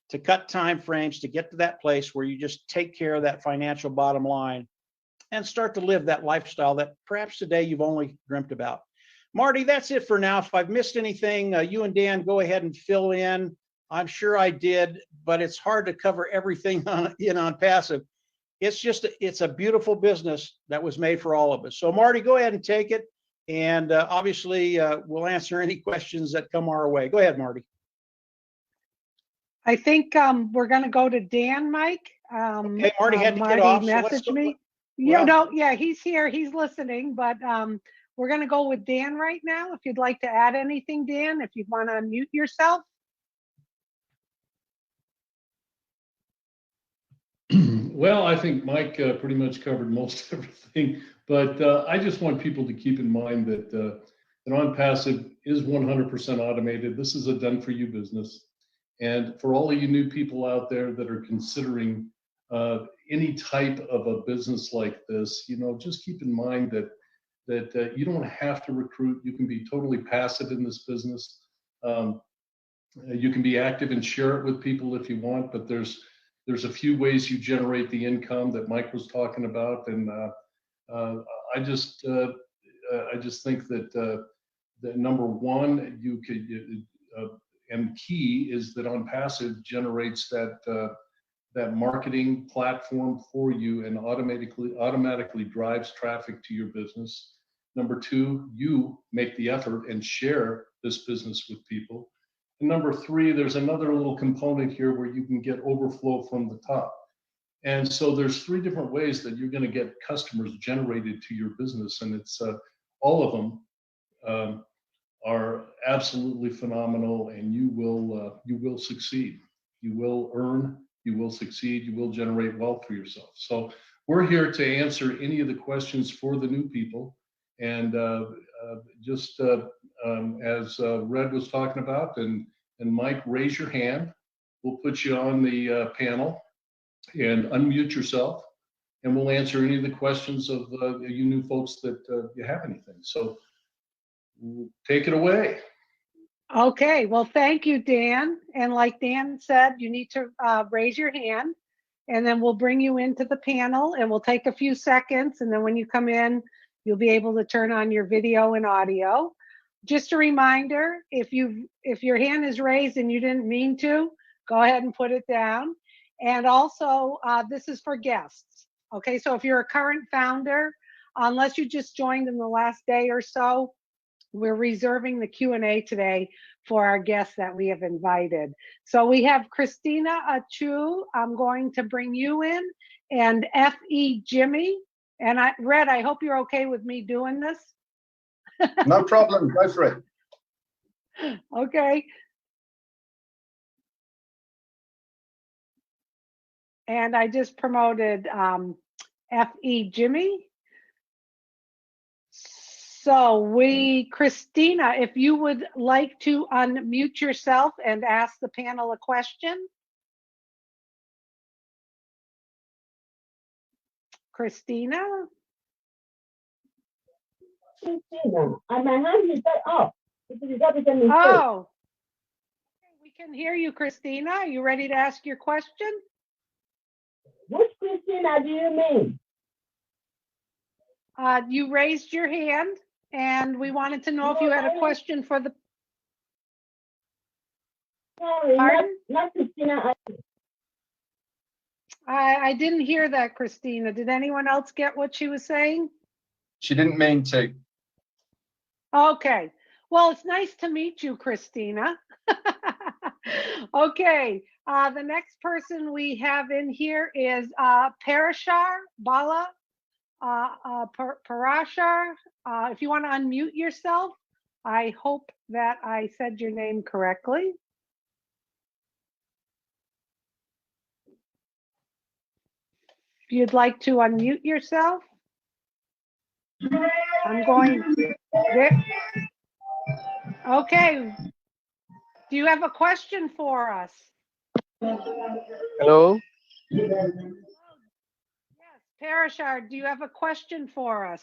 Speaker 3: to cut time frames to get to that place where you just take care of that financial bottom line and start to live that lifestyle that perhaps today you've only dreamt about. Marty, that's it for now. If I've missed anything, you and Dan go ahead and fill in. I'm sure I did, but it's hard to cover everything on ONPASSIVE. It's a beautiful business that was made for all of us. So Marty, go ahead and take it. And obviously, we'll answer any questions that come our way. Go ahead, Marty.
Speaker 1: I think we're going to go to Dan, Mike.
Speaker 3: Okay, Marty had to
Speaker 1: Marty
Speaker 3: get off. So
Speaker 1: messaged me. Yeah, he's here. He's listening, but we're going to go with Dan right now. If you'd like to add anything, Dan, if you'd want to unmute yourself.
Speaker 4: Well, I think Mike pretty much covered most everything, but I just want people to keep in mind that ONPASSIVE is 100% automated. This is a done-for-you business. And for all of you new people out there that are considering any type of a business like this, you know, just keep in mind that you don't have to recruit. You can be totally passive in this business. You can be active and share it with people if you want, but there's a few ways you generate the income that Mike was talking about, and I just think that number one, you could and key is that ONPASSIVE generates that marketing platform for you and automatically drives traffic to your business. Number two, you make the effort and share this business with people. And number three, there's another little component here where you can get overflow from the top. And so there's three different ways that you're going to get customers generated to your business, and it's all of them are absolutely phenomenal, and you will succeed. You will earn, you will succeed, you will generate wealth for yourself. So we're here to answer any of the questions for the new people, and just as Red was talking about, and Mike, raise your hand. We'll put you on the panel and unmute yourself, and we'll answer any of the questions of you new folks that you have anything. So take it away.
Speaker 1: Okay, well, thank you, Dan. And like Dan said, you need to raise your hand, and then we'll bring you into the panel, and we'll take a few seconds, and then when you come in, you'll be able to turn on your video and audio. Just a reminder, if your hand is raised and you didn't mean to, go ahead and put it down. And also, this is for guests. Okay, so if you're a current founder, unless you just joined in the last day or so, we're reserving the Q&A today for our guests that we have invited. So we have Christina Achu. I'm going to bring you in, and F.E. Jimmy. And Red, I hope you're okay with me doing this.
Speaker 5: No problem, go for it.
Speaker 1: Okay. And I just promoted F.E. Jimmy. So Christina, if you would like to unmute yourself and ask the panel a question. Christina?
Speaker 6: Christina, and my hand is up.
Speaker 1: Oh, we can hear you, Christina. Are you ready to ask your question?
Speaker 6: Which Christina do you mean?
Speaker 1: You raised your hand, and we wanted to know if you had a question for the.
Speaker 6: Sorry, not Christina.
Speaker 1: I didn't hear that, Christina. Did anyone else get what she was saying?
Speaker 5: She didn't mean to.
Speaker 1: Okay. Well, it's nice to meet you, Christina. Okay. The next person we have in here is Parashar Bala. Parashar, if you want to unmute yourself, I hope that I said your name correctly. If you'd like to unmute yourself, I'm going there. Okay. Do you have a question for us?
Speaker 7: Hello.
Speaker 1: Yes, Parashar, do you have a question for us?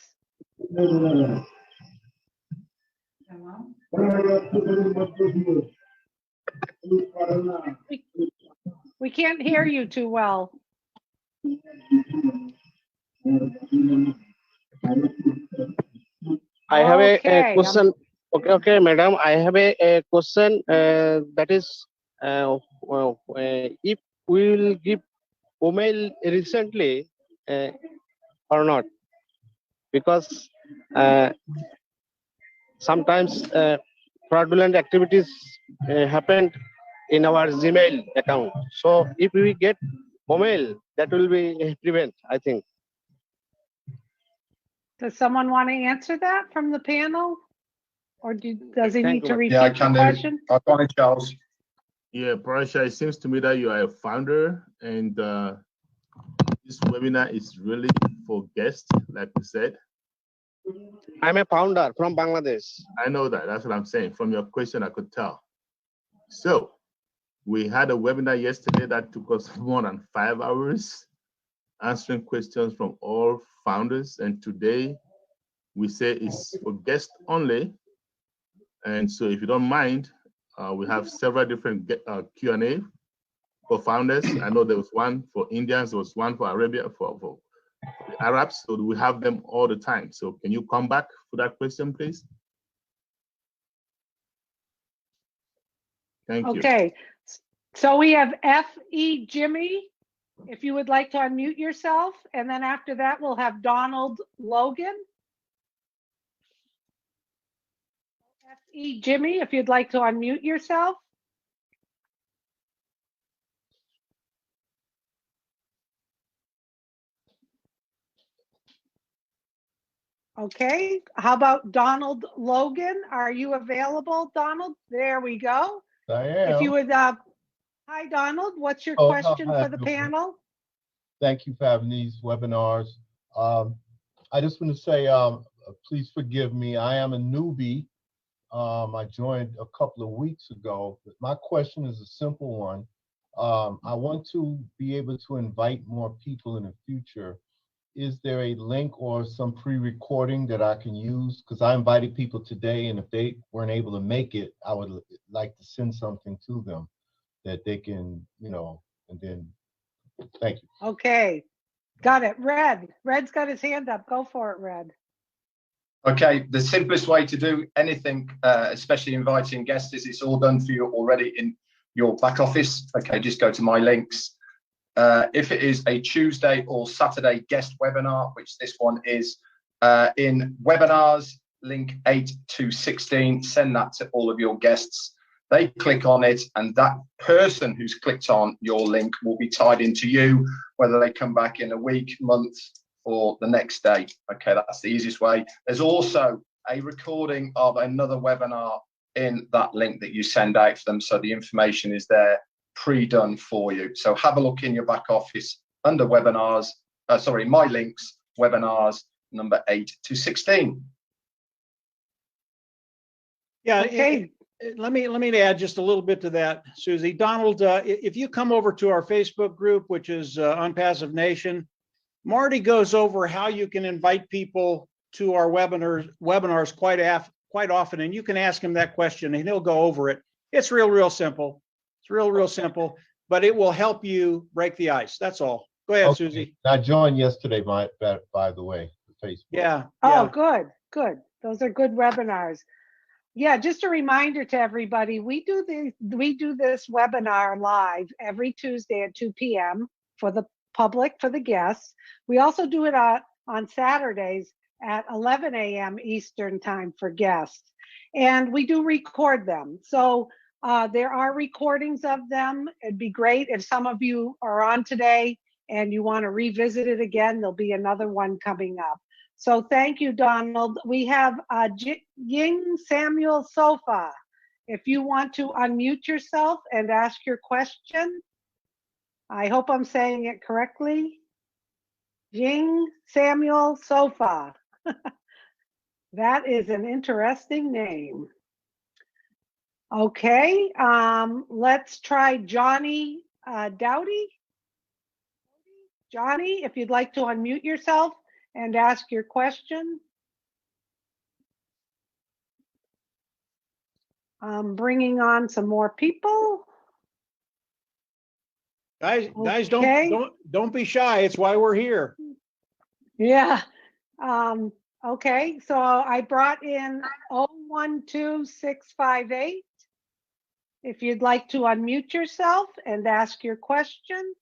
Speaker 1: We can't hear you too well.
Speaker 7: I have
Speaker 1: Okay,
Speaker 7: a question. Okay, madam. I have a question that is, if we will give email recently or not, because sometimes fraudulent activities happened in our Gmail account. So if we get mail, that will be prevent, I think.
Speaker 1: Does someone want to answer that from the panel? Or does he
Speaker 7: Thank
Speaker 1: need to
Speaker 7: you.
Speaker 1: repeat
Speaker 5: Yeah, I
Speaker 1: the
Speaker 5: can do.
Speaker 1: question?
Speaker 5: I've got it, Charles.
Speaker 8: Yeah, Parasha, it seems to me that you are a founder, and this webinar is really for guests, like we said.
Speaker 7: I'm a founder from Bangladesh.
Speaker 8: I know that. That's what I'm saying. From your question, I could tell. So we had a webinar yesterday that took us more than 5 hours answering questions from all founders. And today we say it's for guests only. And so if you don't mind, we have several different Q&A for founders. I know there was one for Indians, there was one for Arabia, for the Arabs. So we have them all the time. So can you come back for that question, please? Thank you.
Speaker 1: Okay, so we have F.E. Jimmy, if you would like to unmute yourself, and then after that, we'll have Donald Logan. F.E. Jimmy, if you'd like to unmute yourself. Okay, how about Donald Logan? Are you available, Donald? There we go.
Speaker 9: I am.
Speaker 1: If you would, hi, Donald, what's your
Speaker 9: Oh,
Speaker 1: question
Speaker 9: hi,
Speaker 1: for the
Speaker 9: everyone.
Speaker 1: panel?
Speaker 9: Thank you for having these webinars. I just want to say, please forgive me. I am a newbie. I joined a couple of weeks ago. My question is a simple one. I want to be able to invite more people in the future. Is there a link or some pre-recording that I can use? Because I invited people today, and if they weren't able to make it, I would like to send something to them that they can, and then, thank you.
Speaker 1: Okay, got it. Red's got his hand up. Go for it, Red.
Speaker 5: Okay, the simplest way to do anything, especially inviting guests, is it's all done for you already in your back office. Okay, just go to my links. If it is a Tuesday or Saturday guest webinar, which this one is, in webinars, link 8 to 16, send that to all of your guests. They click on it, and that person who's clicked on your link will be tied into you, whether they come back in a week, month, or the next day. Okay, that's the easiest way. There's also a recording of another webinar in that link that you send out to them, so the information is there pre-done for you. So have a look in your back office under webinars, my links, webinars number 8 to 16.
Speaker 3: Yeah,
Speaker 1: Okay.
Speaker 3: let me add just a little bit to that, Susie. Donald, if you come over to our Facebook group, which is ONPASSIVE Nation, Marty goes over how you can invite people to our webinars quite often, and you can ask him that question and he'll go over it. It's real simple. It's real simple, but it will help you break the ice. That's all. Go ahead,
Speaker 9: Okay.
Speaker 3: Susie.
Speaker 9: I joined yesterday, by the way, Facebook.
Speaker 3: Yeah.
Speaker 1: Oh, good. Those are good webinars. Yeah, just a reminder to everybody, we do this webinar live every Tuesday at 2 p.m. for the public, for the guests. We also do it on Saturdays at 11 a.m. Eastern time for guests. And we do record them. So there are recordings of them. It'd be great if some of you are on today and you want to revisit it again. There'll be another one coming up. So thank you, Donald. We have Ying Samuel Sofa. If you want to unmute yourself and ask your question. I hope I'm saying it correctly. Ying Samuel Sofa. That is an interesting name. Okay, let's try Johnny Dowdy. Johnny, if you'd like to unmute yourself and ask your question. I'm bringing on some more people.
Speaker 3: Guys,
Speaker 1: Okay.
Speaker 3: don't be shy. It's why we're here.
Speaker 1: Yeah. Okay, so I brought in 012658. If you'd like to unmute yourself and ask your question.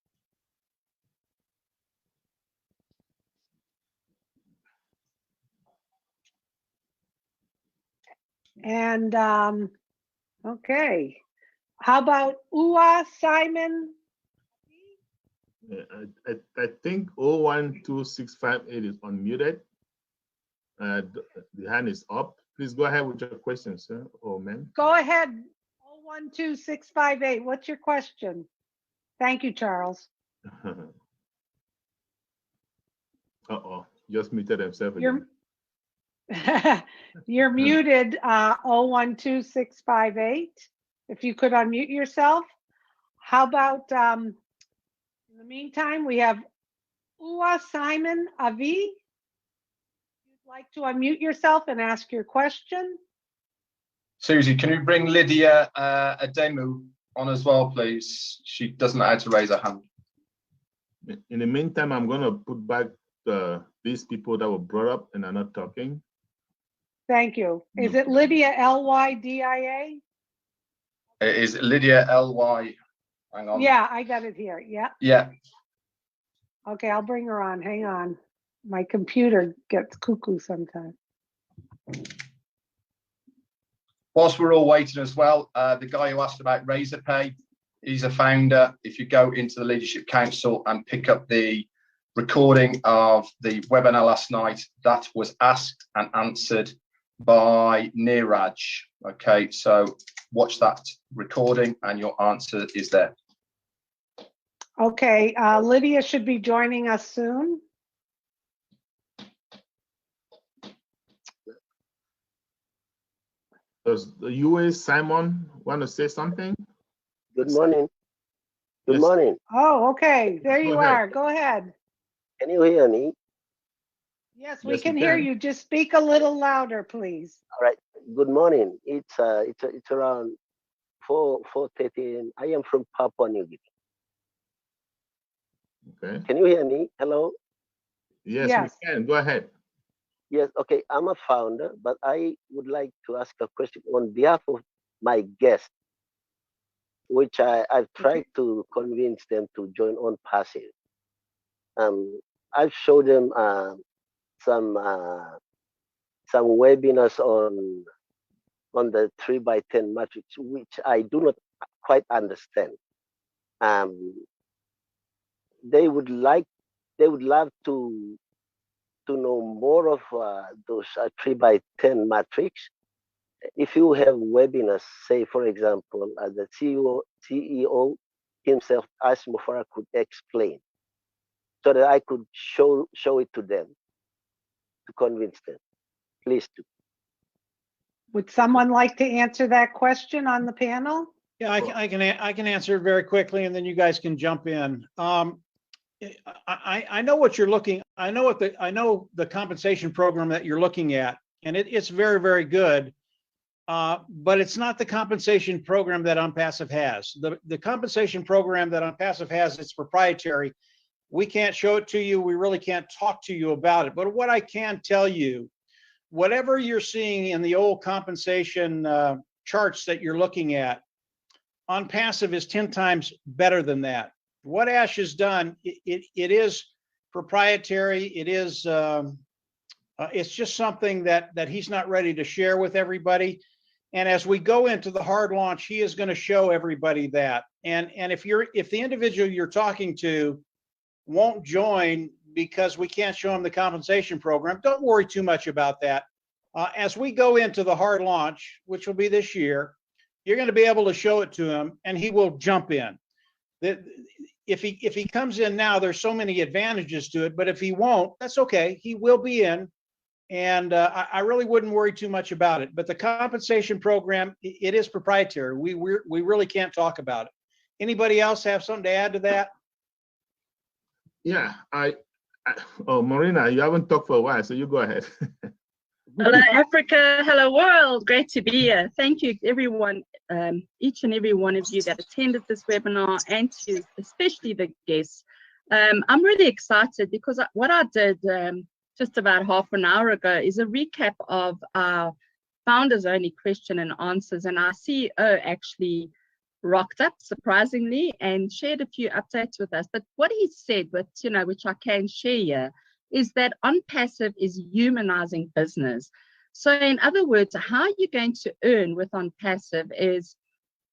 Speaker 1: And okay, how about Ua Simon?
Speaker 8: Yeah, I think 012658 is unmuted. The hand is up. Please go ahead with your question, sir or ma'am.
Speaker 1: Go ahead. 012658. What's your question? Thank you, Charles.
Speaker 8: Uh-oh, just muted himself again.
Speaker 1: You're muted, 012658. If you could unmute yourself. How about, in the meantime, we have Ua Simon Avi. You'd like to unmute yourself and ask your question?
Speaker 5: Susie, can you bring Lydia Ademu on as well, please? She doesn't know how to raise her hand.
Speaker 8: In the meantime, I'm going to put back these people that were brought up and are not talking.
Speaker 1: Thank you. Is it Lydia Lydia?
Speaker 5: It is Lydia Ly. Hang on.
Speaker 1: Yeah, I got it here. Yeah.
Speaker 5: Yeah.
Speaker 1: Okay, I'll bring her on. Hang on. My computer gets cuckoo sometimes.
Speaker 5: Whilst we're all waiting as well, the guy who asked about Razorpay, he's a founder. If you go into the Leadership Council and pick up the recording of the webinar last night, that was asked and answered by Neeraj. Okay, so watch that recording and your answer is there.
Speaker 1: Okay, Lydia should be joining us soon.
Speaker 8: Does the UA Simon want to say something?
Speaker 7: Good morning. Good
Speaker 8: Yes.
Speaker 7: morning.
Speaker 1: Oh, okay, there you
Speaker 8: Go ahead.
Speaker 1: are. Go ahead.
Speaker 7: Can you hear me?
Speaker 1: Yes, we
Speaker 8: Yes, we
Speaker 1: can hear
Speaker 8: can.
Speaker 1: you. Just speak a little louder, please.
Speaker 7: All right. Good morning. It's around 4:30 and I am from Papua New Guinea.
Speaker 8: Okay.
Speaker 7: Can you hear me? Hello?
Speaker 8: Yes,
Speaker 1: Yes.
Speaker 8: we can. Go ahead.
Speaker 7: Yes, okay. I'm a founder, but I would like to ask a question on behalf of my guest, which I've tried to convince them to join ONPASSIVE. I've showed them some webinars on the 3x10 matrix, which I do not quite understand. They would love to know more of those 3x10 matrix. If you have webinars, say for example, the CEO himself, Asmo Farah, could explain, so that I could show it to them to convince them. Please do.
Speaker 1: Would someone like to answer that question on the panel?
Speaker 3: Yeah, I can answer it very quickly, and then you guys can jump in. I know what you're looking. I know the compensation program that you're looking at, and it's very, very good. But it's not the compensation program that ONPASSIVE has. The compensation program that ONPASSIVE has, it's proprietary. We can't show it to you. We really can't talk to you about it. But what I can tell you, whatever you're seeing in the old compensation charts that you're looking at, ONPASSIVE is 10 times better than that. What Ash has done, it is proprietary. It is it's just something that he's not ready to share with everybody. And as we go into the hard launch, he is going to show everybody that. And if the individual you're talking to won't join because we can't show him the compensation program, don't worry too much about that. As we go into the hard launch, which will be this year, you're going to be able to show it to him, and he will jump in. If he comes in now, there's so many advantages to it. But if he won't, that's okay. He will be in. And I really wouldn't worry too much about it. But the compensation program, it is proprietary. We really can't talk about it. Anybody else have something to add to that?
Speaker 8: Yeah, oh, Marina, you haven't talked for a while, so you go ahead.
Speaker 10: Hello, Africa. Hello, world. Great to be here. Thank you, everyone, each and every one of you that attended this webinar, and to especially the guests. I'm really excited because what I did just about half an hour ago is a recap of our founders only question and answers, and our CEO actually rocked up surprisingly and shared a few updates with us. But what he said, which I can share here, is that ONPASSIVE is humanizing business. So in other words, how you're going to earn with OnPassive is,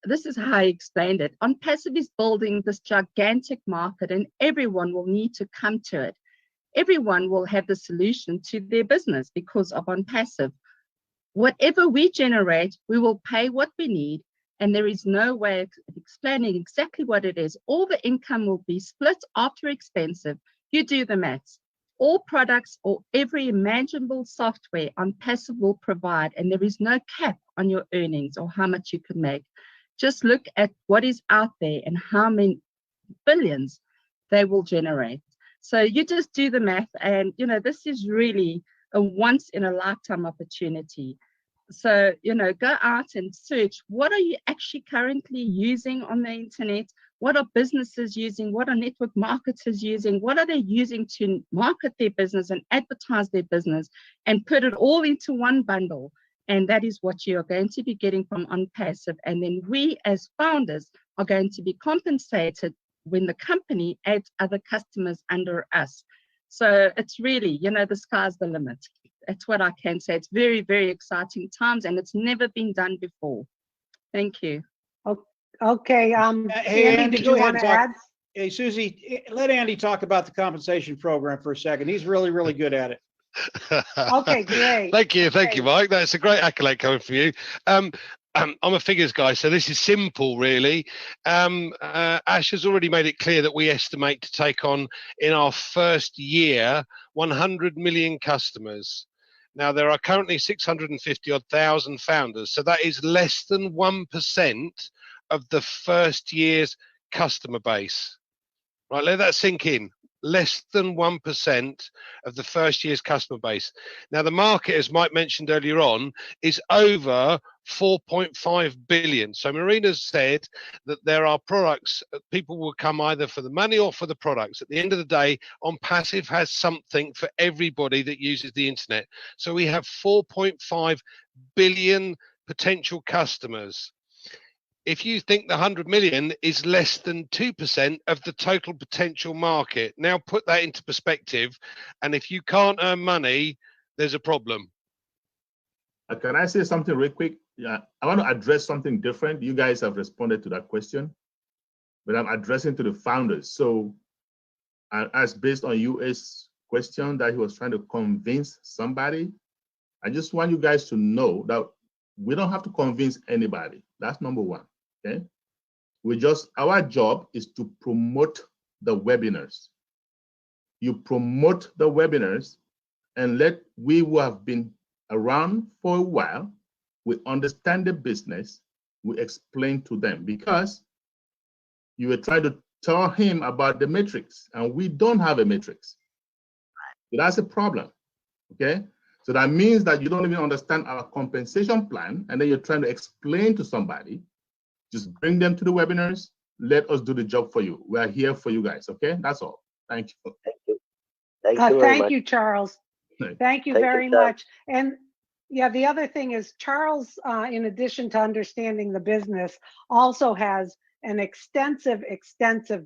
Speaker 10: this is how I explained it. OnPassive is building this gigantic market, and everyone will need to come to it. Everyone will have the solution to their business because of OnPassive. Whatever we generate, we will pay what we need, and there is no way of explaining exactly what it is. All the income will be split after expensive. You do the maths. All products or every imaginable software OnPassive will provide, and there is no cap on your earnings or how much you can make. Just look at what is out there and how many billions they will generate. So you just do the math, and this is really a once in a lifetime opportunity. So, go out and search, what are you actually currently using on the internet? What are businesses using? What are network marketers using? What are they using to market their business and advertise their business, and put it all into one bundle? And that is what you are going to be getting from OnPassive. And then we as founders are going to be compensated when the company adds other customers under us. So it's really, the sky's the limit. That's what I can say. It's very, very exciting times, and it's never been done before. Thank you.
Speaker 1: Okay.
Speaker 3: Hey,
Speaker 1: Andy, did you want to add?
Speaker 3: Hey, Susie, let Andy talk about the compensation program for a second. He's really, really good at it.
Speaker 1: Okay, great.
Speaker 11: Thank you, Mike. That's a great accolade coming from you. I'm a figures guy, so this is simple, really. Ash has already made it clear that we estimate to take on, in our first year, 100 million customers. Now, there are currently 650,000 founders, so that is less than 1% of the first year's customer base. Right, let that sink in. Less than 1% of the first year's customer base. Now, the market, as Mike mentioned earlier on, is over 4.5 billion. So Marina's said that there are products, people will come either for the money or for the products. At the end of the day, OnPassive has something for everybody that uses the internet. So we have 4.5 billion potential customers. If you think the 100 million is less than 2% of the total potential market, now put that into perspective. And if you can't earn money, there's a problem.
Speaker 8: Can I say something real quick? Yeah, I want to address something different. You guys have responded to that question, but I'm addressing to the founders. So as based on US question that he was trying to convince somebody, I just want you guys to know that we don't have to convince anybody. That's number one. Okay, our job is to promote the webinars. You promote the webinars, and we who have been around for a while, we understand the business, we explain to them, because you were trying to tell him about the matrix, and we don't have a matrix. So that's a problem. Okay, so that means that you don't even understand our compensation plan, and then you're trying to explain to somebody. Just bring them to the webinars. Let us do the job for you. We are here for you guys. Okay, that's all. Thank you.
Speaker 1: Thank you, Charles. Thank you very much. And yeah, the other thing is Charles, in addition to understanding the business, also has an extensive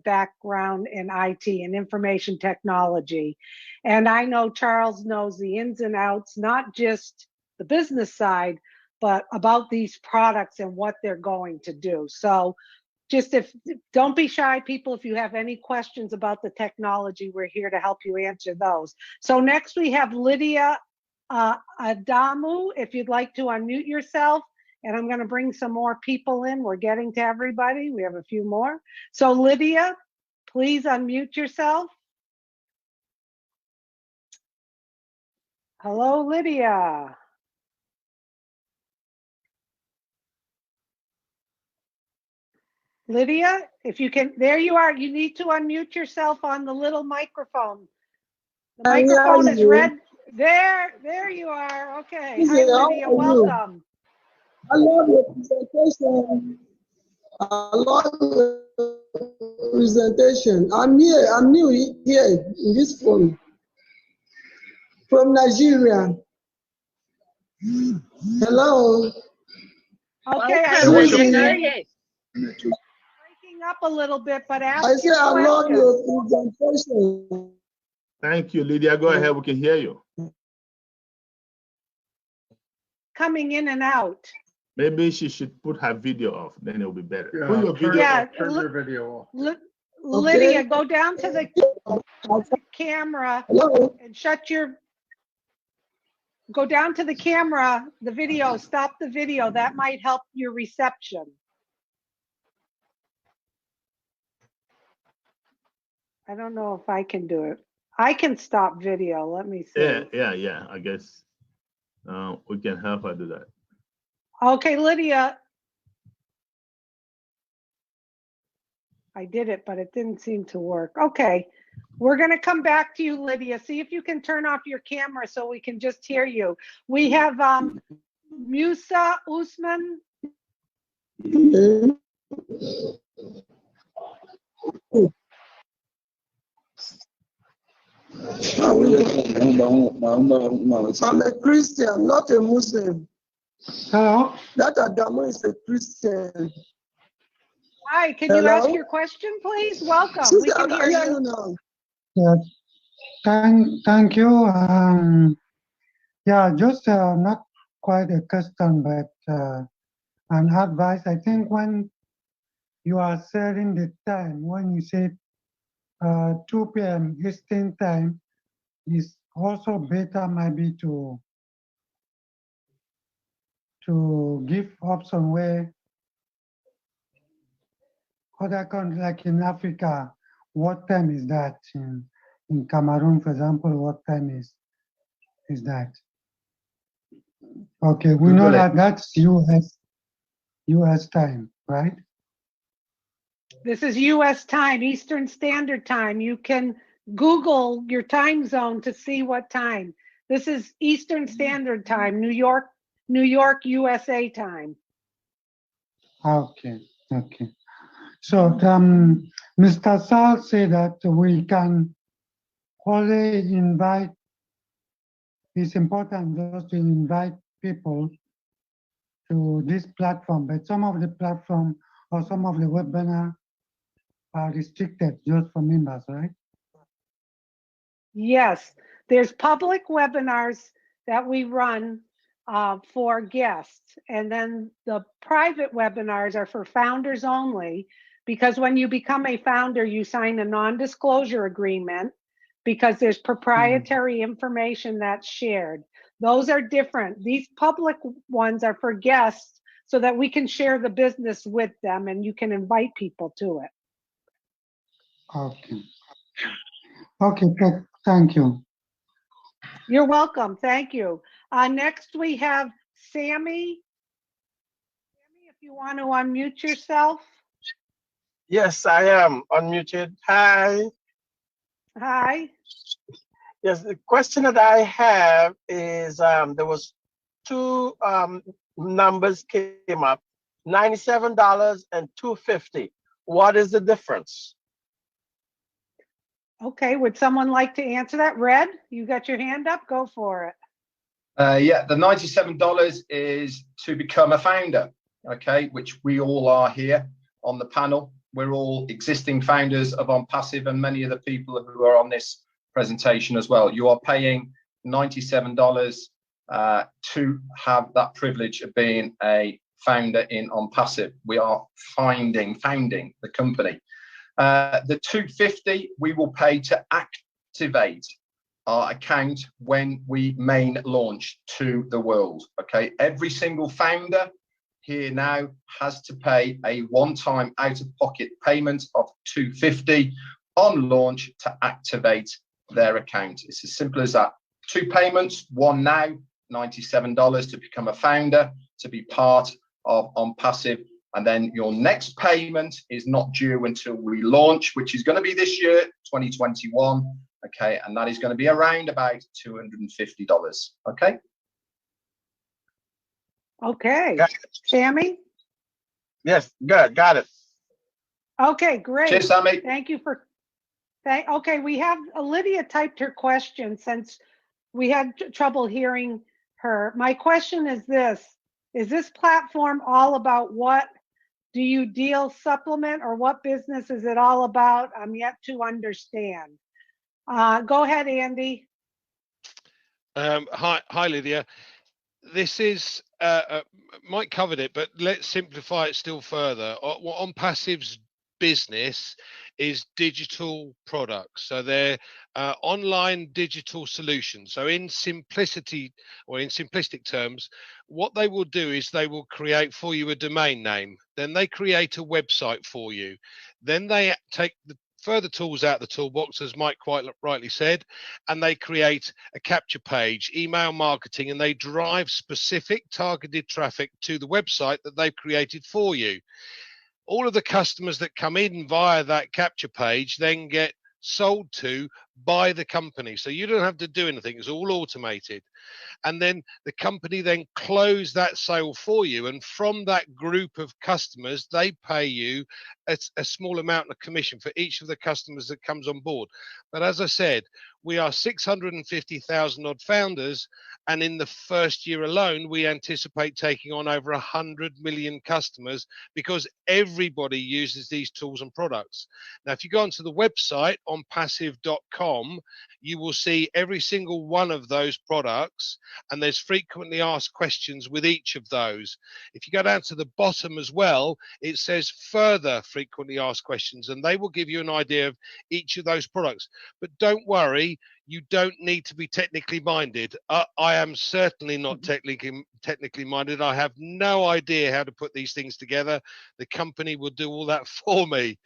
Speaker 1: background in IT and information technology. And I know Charles knows the ins and outs, not just the business side, but about these products and what they're going to do. So don't be shy, people. If you have any questions about the technology, we're here to help you answer those. So next we have Lydia Adamu, if you'd like to unmute yourself. And I'm going to bring some more people in. We're getting to everybody. We have a few more. So Lydia, please unmute yourself. Hello, Lydia. Lydia, if you can, there you are. You need to unmute yourself on the little microphone. The microphone is red. There you are. Okay. Hi, Lydia. Welcome.
Speaker 6: I love your presentation. I love your presentation. I'm new here in this forum. From Nigeria. Hello.
Speaker 1: Okay, I
Speaker 10: Go
Speaker 1: breaking
Speaker 10: ahead.
Speaker 1: up a little bit, but ask
Speaker 6: I said I love your presentation.
Speaker 8: Thank you, Lydia. Go ahead. We can hear you.
Speaker 1: coming in and out.
Speaker 8: Maybe she should put her video off, then it'll be better.
Speaker 2: Yeah,
Speaker 8: Put your video
Speaker 1: Yeah,
Speaker 8: off.
Speaker 2: turn your video off.
Speaker 1: Lydia, go down to the camera
Speaker 6: Hello.
Speaker 1: and go down to the camera, the video, stop the video. That might help your reception. I don't know if I can do it. I can stop video. Let me see.
Speaker 8: Yeah. I guess we can help her do that.
Speaker 1: Okay, Lydia. I did it, but it didn't seem to work. Okay, we're going to come back to you, Lydia. See if you can turn off your camera so we can just hear you. We have Musa Usman.
Speaker 6: I'm a Christian, not a Muslim.
Speaker 12: Hello?
Speaker 6: That Adamu is a Christian.
Speaker 1: Hi, can you ask your question, please? Welcome. We can hear you.
Speaker 6: Now.
Speaker 12: Yeah, thank you. Yeah, just not quite a question, but an advice. I think when you are setting the time, when you said 2 p.m. Eastern time, is also better maybe to give option where other countries like in Africa, what time is that? In Cameroon, for example, what time is that? Okay, we know that that's US time, right?
Speaker 1: This is US time, Eastern Standard Time. You can Google your time zone to see what time. This is Eastern Standard Time, New York, USA time.
Speaker 12: Okay. So Mr. Sal said that we can only invite, it's important just to invite people to this platform, but some of the platform or some of the webinar are restricted just for members, right?
Speaker 1: Yes, there's public webinars that we run for guests, and then the private webinars are for founders only, because when you become a founder, you sign a non-disclosure agreement because there's proprietary information that's shared. Those are different. These public ones are for guests so that we can share the business with them and you can invite people to it.
Speaker 12: Okay, thank you.
Speaker 1: You're welcome. Thank you. Next, we have Sammy. Sammy, if you want to unmute yourself.
Speaker 13: Yes, I am unmuted. Hi.
Speaker 1: Hi.
Speaker 13: Yes, the question that I have is there was two numbers came up, $97 and $250. What is the difference?
Speaker 1: Okay, would someone like to answer that? Red, you got your hand up, go for it.
Speaker 5: Yeah, the $97 is to become a founder, okay, which we all are here on the panel. We're all existing founders of ONPASSIVE, and many of the people who are on this presentation as well. You are paying $97 to have that privilege of being a founder in ONPASSIVE. We are founding the company. The $250 we will pay to activate our account when we main launch to the world. Okay, every single founder here now has to pay a one-time out-of-pocket payment of $250 on launch to activate their account. It's as simple as that. Two payments, one now, $97 to become a founder, to be part of ONPASSIVE, and then your next payment is not due until we launch, which is going to be this year, 2021. Okay, and that is going to be around about $250. Okay.
Speaker 1: Okay, Sammy?
Speaker 13: Yes, good, got it.
Speaker 1: Okay, great.
Speaker 5: Cheers, Sammy.
Speaker 1: Thank you for, okay, we have, Lydia typed her question since we had trouble hearing her. My question is this platform all about what? Do you deal supplement, or what business is it all about? I'm yet to understand. Go ahead, Andy.
Speaker 11: Hi, Lydia. this is Mike covered it, but let's simplify it still further. On Passive's business is digital products, so they're online digital solutions. So in simplicity, or in simplistic terms, what they will do is they will create for you a domain name, then they create a website for you, then they take the further tools out the toolbox, as Mike quite rightly said, and they create a capture page, email marketing, and they drive specific targeted traffic to the website that they've created for you. All of the customers that come in via that capture page then get sold to by the company. So you don't have to do anything. It's all automated. And then the company then close that sale for you. And from that group of customers, they pay you a small amount of commission for each of the customers that comes on board. But as I said, we are 650,000 odd founders. And in the first year alone, we anticipate taking on over 100 million customers because everybody uses these tools and products. Now, if you go onto the website on ONPASSIVE.com, you will see every single one of those products, and there's frequently asked questions with each of those. If you go down to the bottom as well, it says further frequently asked questions, and they will give you an idea of each of those products. But don't worry, you don't need to be technically minded. I am certainly not technically minded. I have no idea how to put these things together. The company will do all that for me.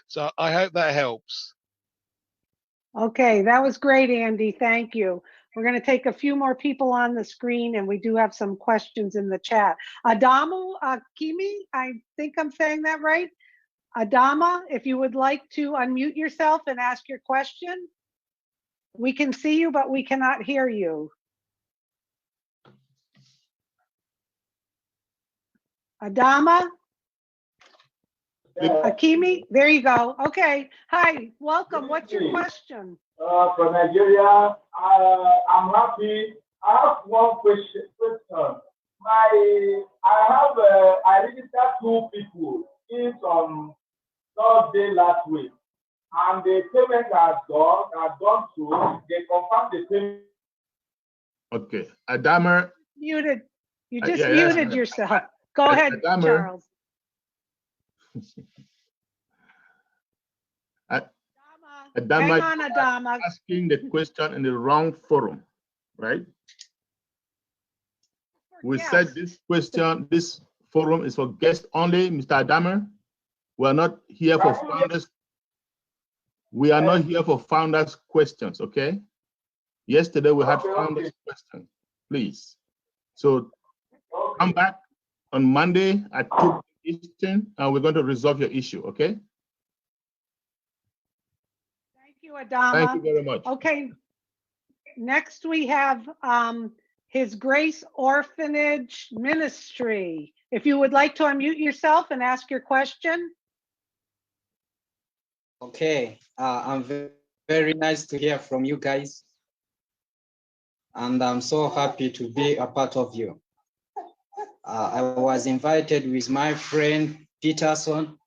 Speaker 11: So I hope that helps.
Speaker 1: Okay, that was great, Andy. Thank you. We're going to take a few more people on the screen, and we do have some questions in the chat. Adamu Akimi, I think I'm saying that right. Adama, if you would like to unmute yourself and ask your question. We can see you, but we cannot hear you. Adama? Akimi, there you go. Okay. Hi, welcome. What's your question?
Speaker 14: From Nigeria. I'm happy. I have one question. I registered 2 people in on Thursday last week, and the payment are done through. They confirmed the payment.
Speaker 8: Okay, Adama.
Speaker 1: Muted. You just muted yourself. Go ahead,
Speaker 8: Adama.
Speaker 1: Charles.
Speaker 8: Adama,
Speaker 1: hang on, Adama.
Speaker 8: Asking the question in the wrong forum, right? We said this question, this forum is for guests only, Mr. Adama. We are not here for founders. We are not here for founders' questions, okay? Yesterday we had founders' questions, please. So come back on Monday at 2 Eastern, and we're going to resolve your issue, okay?
Speaker 1: Thank you, Adama.
Speaker 8: Thank you very much.
Speaker 1: Okay. Next we have His Grace Orphanage Ministry. If you would like to unmute yourself and ask your question.
Speaker 15: Okay, I'm very nice to hear from you guys. And I'm so happy to be a part of you. I was invited with my friend Peterson.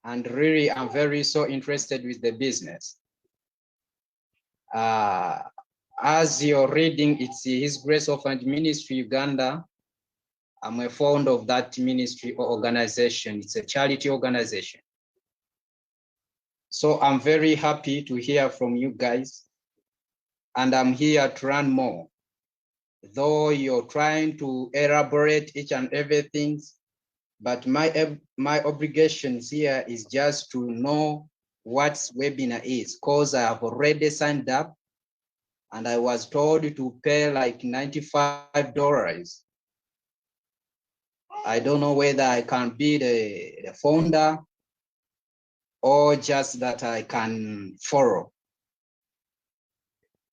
Speaker 15: And really, I'm so interested with the business. As you're reading, it's His Grace Orphanage Ministry Uganda. I'm a founder of that ministry or organization. It's a charity organization. So I'm very happy to hear from you guys. And I'm here to learn more. Though you're trying to elaborate each and everything, but my obligations here is just to know what webinar is, because I have already signed up and I was told to pay like $95. I don't know whether I can be the founder or just that I can follow.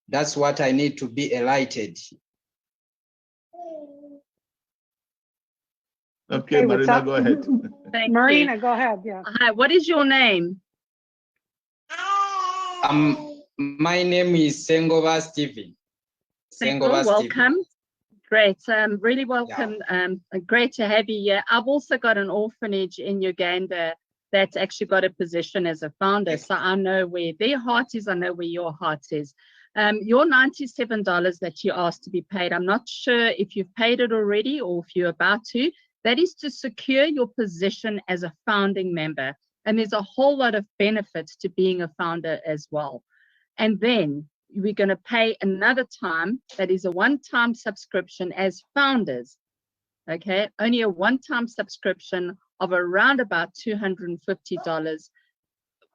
Speaker 15: That's what I need to be enlightened.
Speaker 8: Okay, Marina, go ahead.
Speaker 1: Marina, go ahead. Yeah.
Speaker 10: Hi, what is your name?
Speaker 15: My name is Sengova Stephen.
Speaker 10: Sengova, welcome. Great, really welcome. Yeah. Great to have you here. I've also got an orphanage in Uganda that's actually got a position as a founder. So I know where their heart is, I know where your heart is. Your $97 that you asked to be paid, I'm not sure if you've paid it already or if you're about to. That is to secure your position as a founding member. And there's a whole lot of benefits to being a founder as well. And then we're going to pay another time, that is a one-time subscription as founders. Okay, only a one-time subscription of around about $250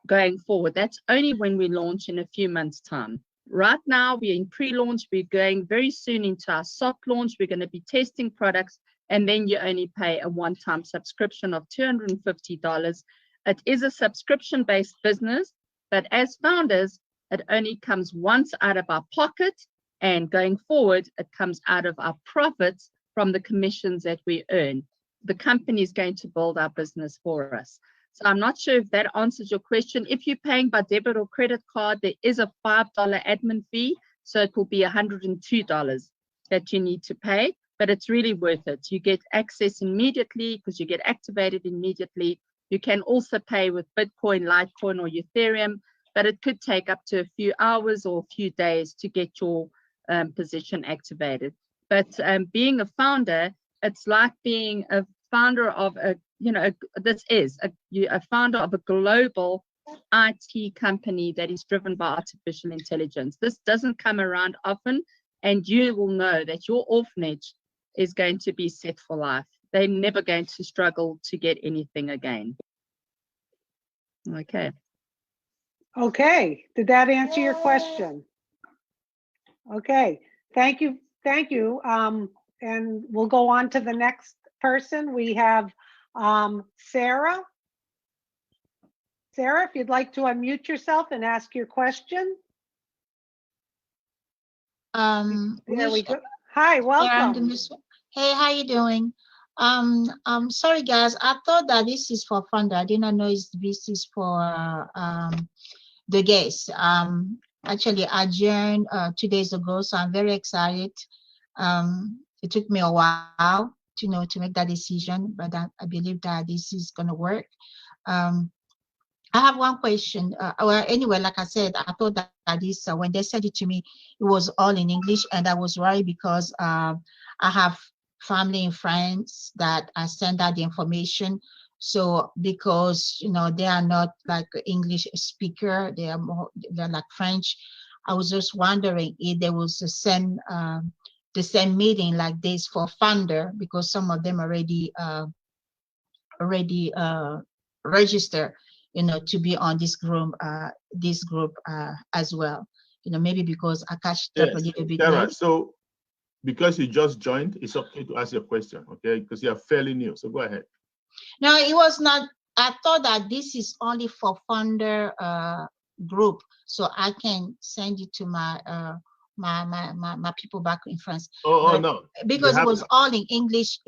Speaker 10: going forward. That's only when we launch in a few months' time. Right now, we're in pre-launch. We're going very soon into our soft launch. We're going to be testing products, and then you only pay a one-time subscription of $250. It is a subscription-based business, but as founders, it only comes once out of our pocket, and going forward, it comes out of our profits from the commissions that we earn. The company is going to build our business for us. So I'm not sure if that answers your question. If you're paying by debit or credit card, there is a $5 admin fee, so it will be $102 that you need to pay, but it's really worth it. You get access immediately because you get activated immediately. You can also pay with Bitcoin, Litecoin, or Ethereum, but it could take up to a few hours or a few days to get your position activated. But being a founder, it's like being a founder of a, this is a founder of a global IT company that is driven by artificial intelligence. This doesn't come around often, and you will know that your orphanage is going to be set for life. They're never going to struggle to get anything again. Okay.
Speaker 1: Okay, did that answer your question? Okay, thank you. And we'll go on to the next person. We have Sarah. Sarah, if you'd like to unmute yourself and ask your question. There we go. Hi, welcome.
Speaker 16: Hey, how you doing? Sorry guys, I thought that this is for founder. I did not know this is for the guests. Actually, I joined 2 days ago, so I'm very excited. It took me a while to make that decision, but I believe that this is going to work. I have one question. Well, anyway, like I said, I thought that this, when they said it to me, it was all in English, and I was worried because I have family and friends that I send out the information. So because they are not like English speaker, they're like French. I was just wondering if there was the same meeting like this for founder, because some of them already register, to be on this group as well. Maybe because I catch up a little bit late.
Speaker 8: So because you just joined, it's okay to ask your question, okay? Because you are fairly new, so go ahead.
Speaker 16: No, it was not. I thought that this is only for founder group, so I can send it to my my people back in France.
Speaker 8: No,
Speaker 16: because it was all in English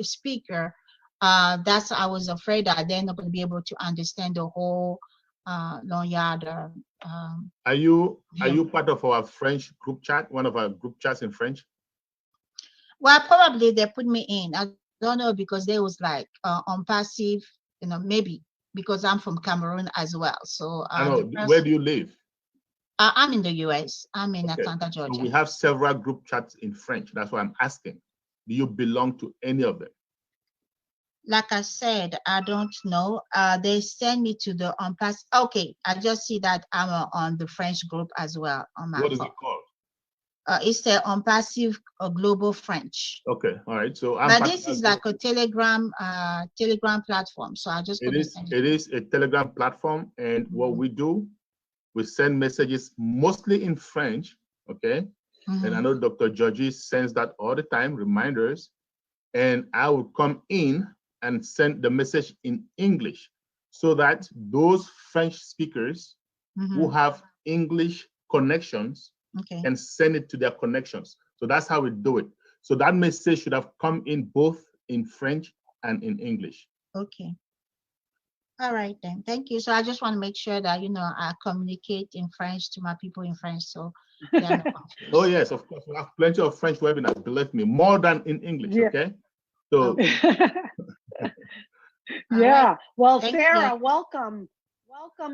Speaker 16: speaker. That's I was afraid that they're not going to be able to understand the whole lanyard.
Speaker 8: Are you part of our French group chat? One of our group chats in French?
Speaker 16: Well, probably they put me in. I don't know, because they was like ONPASSIVE, maybe because I'm from Cameroon as well. So
Speaker 8: I know. Where do you live?
Speaker 16: I'm in the US. I'm in Atlanta, Georgia.
Speaker 8: So we have several group chats in French. That's why I'm asking. Do you belong to any of them?
Speaker 16: Like I said, I don't know. They send me to the ONPASSIVE. Okay, I just see that I'm on the French group as well on my phone.
Speaker 8: What is it called?
Speaker 16: It's the ONPASSIVE Global French.
Speaker 8: Okay, all right. So
Speaker 16: but this is like a Telegram platform. So I just
Speaker 8: it is a Telegram platform, and what we do, we send messages mostly in French, okay? And I know Dr. Georgie sends that all the time, reminders, and I will come in and send the message in English so that those French speakers who have English connections can send it to their connections. So that's how we do it. So that message should have come in both in French and in English.
Speaker 16: Okay. All right then. Thank you. So I just want to make sure that I communicate in French to my people in French. So yeah.
Speaker 8: Oh yes, of course. We have plenty of French webinars, believe me, more than in English. Okay. So
Speaker 1: yeah. Well, Sarah, welcome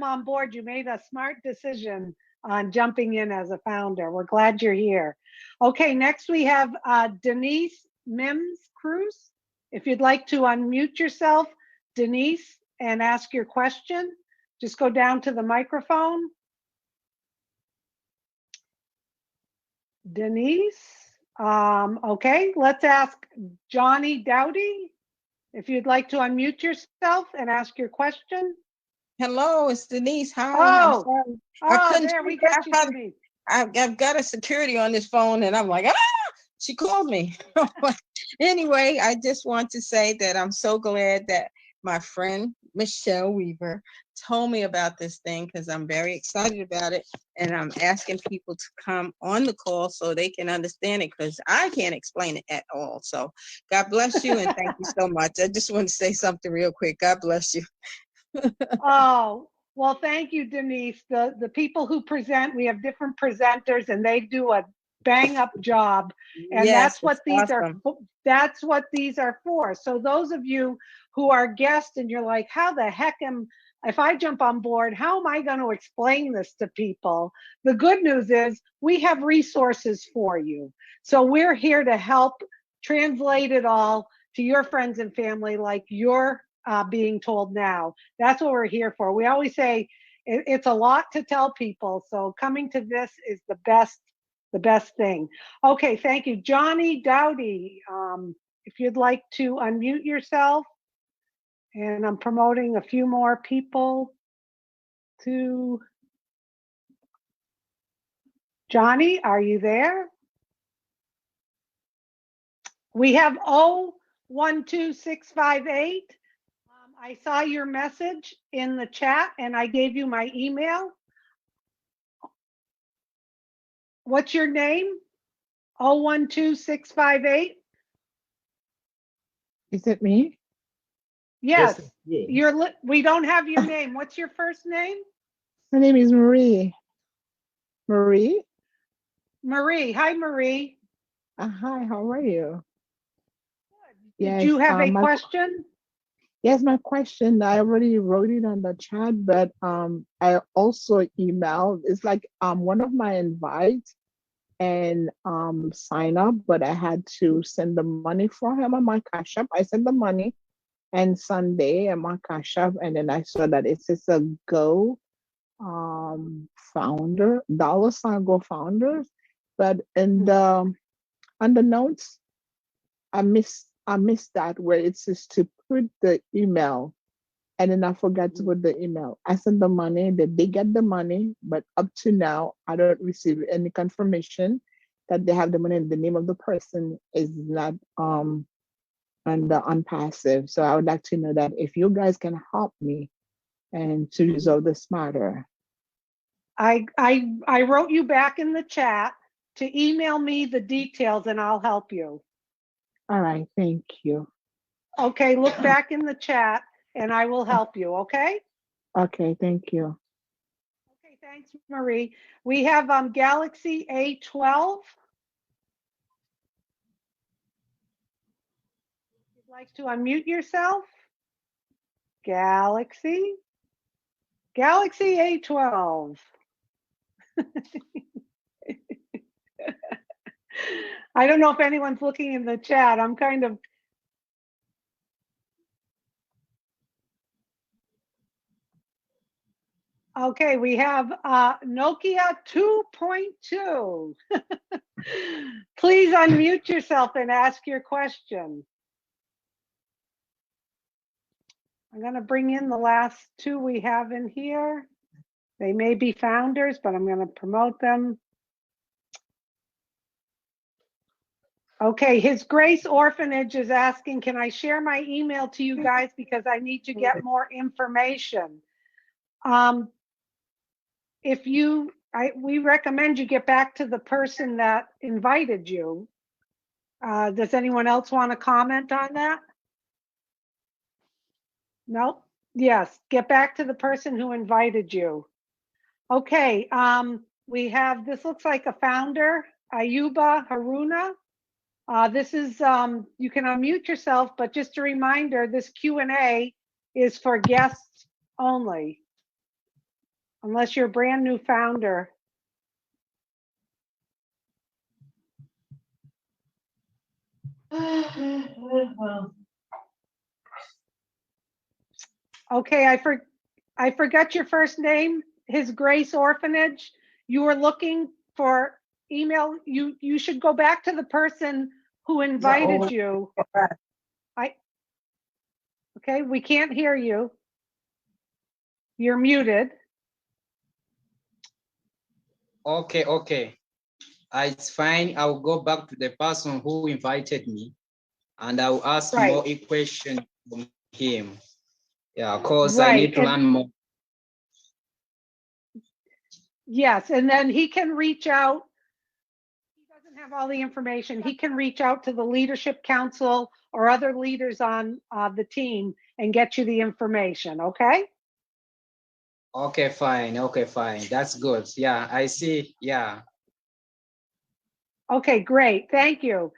Speaker 1: on board. You made a smart decision on jumping in as a founder. We're glad you're here. Okay, next we have Denise Mims Cruz. If you'd like to unmute yourself, Denise, and ask your question, just go down to the microphone. Denise, okay, let's ask Johnny Dowdy. If you'd like to unmute yourself and ask your question.
Speaker 17: Hello, it's Denise. Hi.
Speaker 1: Oh,
Speaker 17: I couldn't
Speaker 1: there we
Speaker 17: figure
Speaker 1: got
Speaker 17: out
Speaker 1: you,
Speaker 17: how
Speaker 1: Denise.
Speaker 17: I've got a security on this phone, and I'm like, ah, she called me. Anyway, I just want to say that I'm so glad that my friend Michelle Weaver told me about this thing, because I'm very excited about it, and I'm asking people to come on the call so they can understand it, because I can't explain it at all. So God bless you, and thank you so much. I just want to say something real quick. God bless you.
Speaker 1: Oh, well, thank you, Denise. The people who present, we have different presenters, and they do a bang up job. And
Speaker 17: Yes,
Speaker 1: that's what
Speaker 17: it's
Speaker 1: these
Speaker 17: awesome.
Speaker 1: that's what these are for. So those of you who are guests and you're like, how the heck if I jump on board, how am I going to explain this to people? The good news is we have resources for you. So we're here to help translate it all to your friends and family like you're being told now. That's what we're here for. We always say it's a lot to tell people. So coming to this is the best thing. Okay, thank you. Johnny Dowdy, if you'd like to unmute yourself. And I'm promoting a few more people to. Johnny, are you there? We have 012658. I saw your message in the chat and I gave you my email. What's your name? 012658.
Speaker 18: Is it me?
Speaker 1: Yes,
Speaker 18: Yes,
Speaker 1: we don't have your name. What's your first name?
Speaker 18: My name is Marie. Marie?
Speaker 1: Marie. Hi, Marie.
Speaker 18: Hi, how are you?
Speaker 1: Did you have a question?
Speaker 18: Yes, my question, I already wrote it on the chat, but I also emailed. It's like one of my invites and sign up, but I had to send the money for him on my Cash App. I sent the money and Sunday on my Cash App, and then I saw that it says a Go founder, $ Go founders, but in the on the notes, I missed that where it says to put the email, and then I forgot to put the email. I sent the money, they did get the money, but up to now, I don't receive any confirmation that they have the money and the name of the person is not under ONPASSIVE. So I would like to know that if you guys can help me and to resolve this matter.
Speaker 1: I wrote you back in the chat to email me the details and I'll help you.
Speaker 18: All right, thank you.
Speaker 1: Okay, look back in the chat and I will help you, okay?
Speaker 18: Okay, thank you.
Speaker 1: Okay, thanks, Marie. We have Galaxy A12. If you'd like to unmute yourself. Galaxy A12. I don't know if anyone's looking in the chat. I'm kind of. Okay, we have Nokia 2.2. Please unmute yourself and ask your question. I'm going to bring in the last two we have in here. They may be founders, but I'm going to promote them. Okay, His Grace Orphanage is asking, can I share my email to you guys because I need to get more information? We recommend you get back to the person that invited you. Does anyone else want to comment on that? No? Yes, get back to the person who invited you. Okay, we have, this looks like a founder, Ayuba Haruna. This is, you can unmute yourself, but just a reminder, this Q&A is for guests only. Unless you're a brand new founder, Okay, I forgot your first name. His Grace Orphanage. You were looking for email. You should go back to the person who invited you. Okay, we can't hear you. You're muted.
Speaker 15: Okay. It's fine. I'll go back to the person who invited me and I'll ask more questions from him. Yeah, because I need to learn more.
Speaker 1: Yes, and then he can reach out. He doesn't have all the information. He can reach out to the Leadership Council or other leaders on the team and get you the information, okay?
Speaker 15: Okay, fine. That's good. Yeah, I see. Yeah.
Speaker 1: Okay, great. Thank you.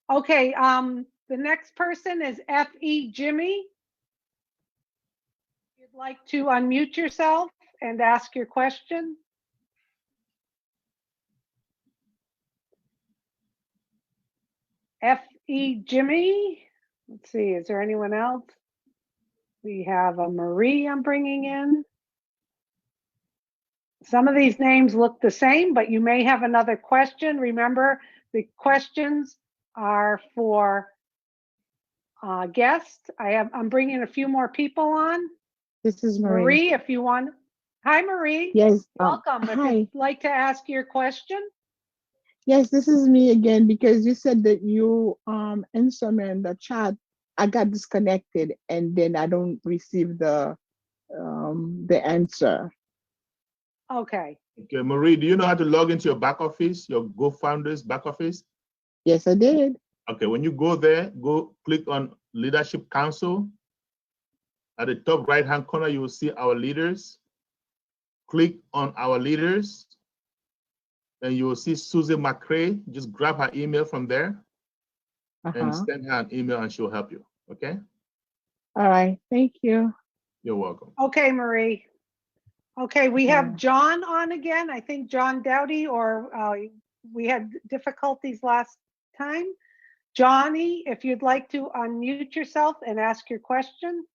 Speaker 1: Okay, the next person is F.E. Jimmy. If you'd like to unmute yourself and ask your question. F.E. Jimmy. Let's see, is there anyone else? We have a Marie I'm bringing in. Some of these names look the same, but you may have another question. Remember, the questions are for guests. I'm bringing a few more people on.
Speaker 18: This is Marie.
Speaker 1: Marie, if you want. Hi, Marie.
Speaker 18: Yes.
Speaker 1: Welcome.
Speaker 18: Hi.
Speaker 1: If you'd like to ask your question.
Speaker 18: Yes, this is me again, because you said that you answered me in the chat. I got disconnected and then I don't receive the answer.
Speaker 1: Okay.
Speaker 8: Okay, Marie, do you know how to log into your back office, your GoFounders back office?
Speaker 18: Yes, I did.
Speaker 8: Okay, when you go there, click on Leadership Council. At the top right-hand corner, you will see our leaders. Click on our leaders. Then you will see Susan McCrae. Just grab her email from there and send her an email and she'll help you, okay?
Speaker 18: All right, thank you.
Speaker 8: You're welcome.
Speaker 1: Okay, Marie. Okay, we have John on again. I think John Dowdy, or we had difficulties last time. Johnny, if you'd like to unmute yourself and ask your question.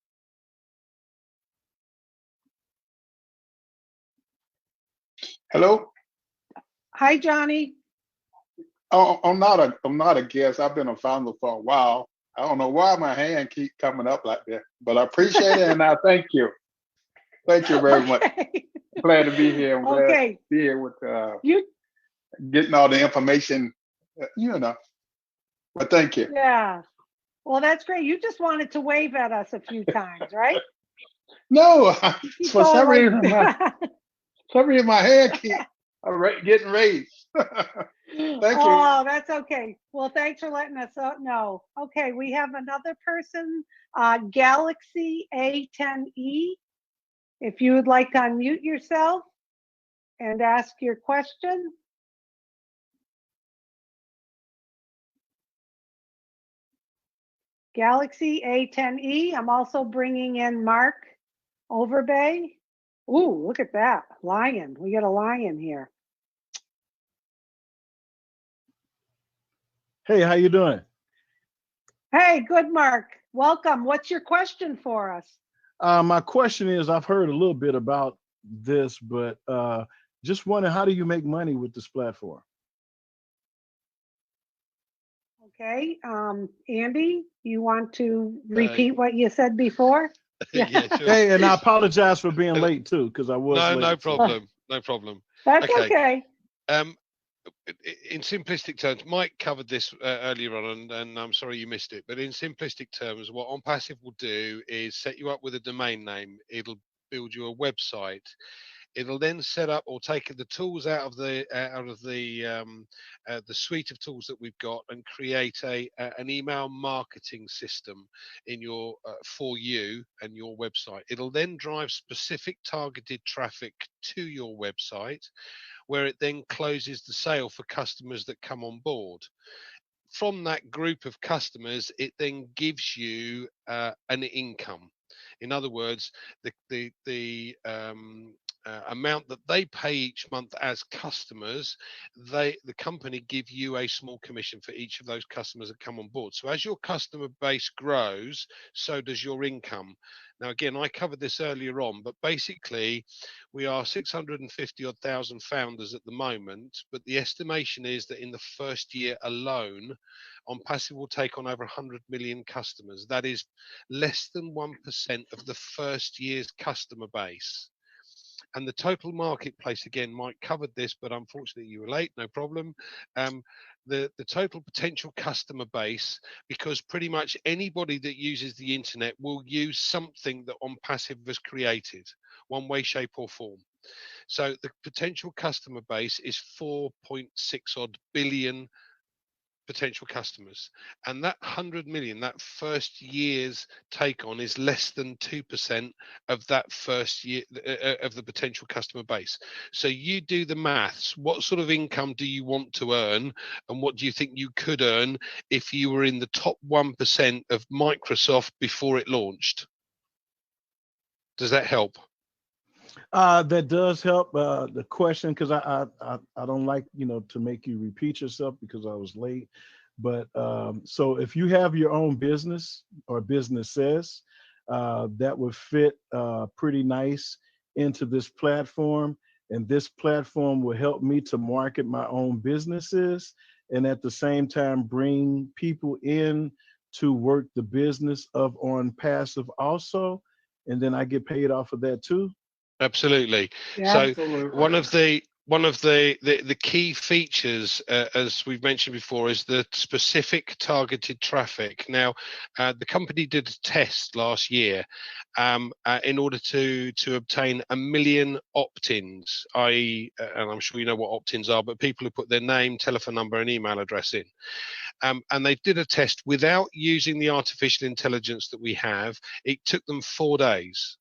Speaker 19: Hello.
Speaker 1: Hi, Johnny.
Speaker 19: Oh, I'm not a guest. I've been a founder for a while. I don't know why my hand keep coming up like that, but I appreciate it and I thank you. Thank you very much. Glad to be here. I'm glad to be here with getting all the information, but thank you.
Speaker 1: Yeah. Well, that's great. You just wanted to wave at us a few times, right?
Speaker 19: No, for some reason my hand keep getting raised. Thank you.
Speaker 1: Oh, that's okay. Well, thanks for letting us know. Okay, we have another person, Galaxy A10E. If you would like to unmute yourself and ask your question. Galaxy A10E. I'm also bringing in Mark Overbay. Ooh, look at that. Lion. We got a lion here.
Speaker 20: Hey, how you doing?
Speaker 1: Hey, good, Mark. Welcome. What's your question for us?
Speaker 20: My question is, I've heard a little bit about this, but just wondering, how do you make money with this platform?
Speaker 1: Okay, Andy, you want to repeat what you said before?
Speaker 11: Yeah, sure.
Speaker 20: Hey, and I apologize for being late too, because I was late.
Speaker 11: No problem. No problem.
Speaker 1: That's okay.
Speaker 11: In simplistic terms, Mike covered this earlier on, and I'm sorry you missed it. But in simplistic terms, what OnPassive will do is set you up with a domain name. It'll build you a website. It'll then set up or take the tools out of the suite of tools that we've got and create an email marketing system in your for you and your website. It'll then drive specific targeted traffic to your website, where it then closes the sale for customers that come on board. From that group of customers, it then gives you an income. In other words, the amount that they pay each month as customers, the company give you a small commission for each of those customers that come on board. So as your customer base grows, so does your income. Now, again, I covered this earlier on, but basically we are 650,000 founders at the moment, but the estimation is that in the first year alone, ONPASSIVE will take on over 100 million customers. That is less than 1% of the first year's customer base. And the total marketplace, again, Mike covered this, but unfortunately you were late, no problem. The total potential customer base, because pretty much anybody that uses the internet will use something that ONPASSIVE has created, one way, shape or form. So the potential customer base is 4.6 odd billion potential customers, and that 100 million, that first year's take on, is less than 2% of that first year of the potential customer base. So you do the maths. What sort of income do you want to earn, and what do you think you could earn if you were in the top 1% of Microsoft before it launched? Does that help?
Speaker 20: That does help. The question, because I don't like, to make you repeat yourself because I was late. But so if you have your own business or businesses, that would fit pretty nice into this platform. And this platform will help me to market my own businesses, and at the same time bring people in to work the business of ONPASSIVE also. And then I get paid off of that too.
Speaker 11: Absolutely.
Speaker 1: Yeah,
Speaker 11: So
Speaker 1: absolutely.
Speaker 11: one of the key features, as we've mentioned before, is the specific targeted traffic. Now, the company did a test last year in order to obtain 1 million opt-ins, i.e., and I'm sure you know what opt-ins are, but people who put their name, telephone number, and email address in. And they did a test without using the artificial intelligence that we have. It took them 4 days.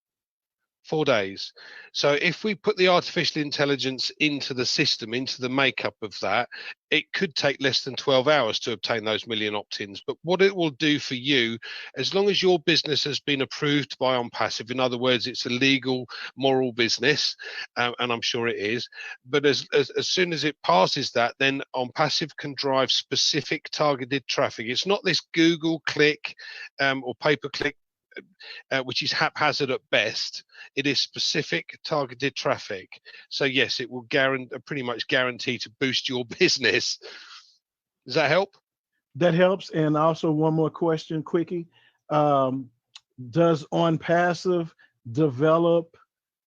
Speaker 11: 4 days. So if we put the artificial intelligence into the system, into the makeup of that, it could take less than 12 hours to obtain those 1 million opt-ins. But what it will do for you, as long as your business has been approved by ONPASSIVE, in other words, it's a legal, moral business, and I'm sure it is, but as soon as it passes that, then ONPASSIVE can drive specific targeted traffic. It's not this Google click or pay-per-click, which is haphazard at best. It is specific targeted traffic. So yes, it will pretty much guarantee to boost your business. Does that help?
Speaker 20: That helps. And also one more question, quickie. Does ONPASSIVE develop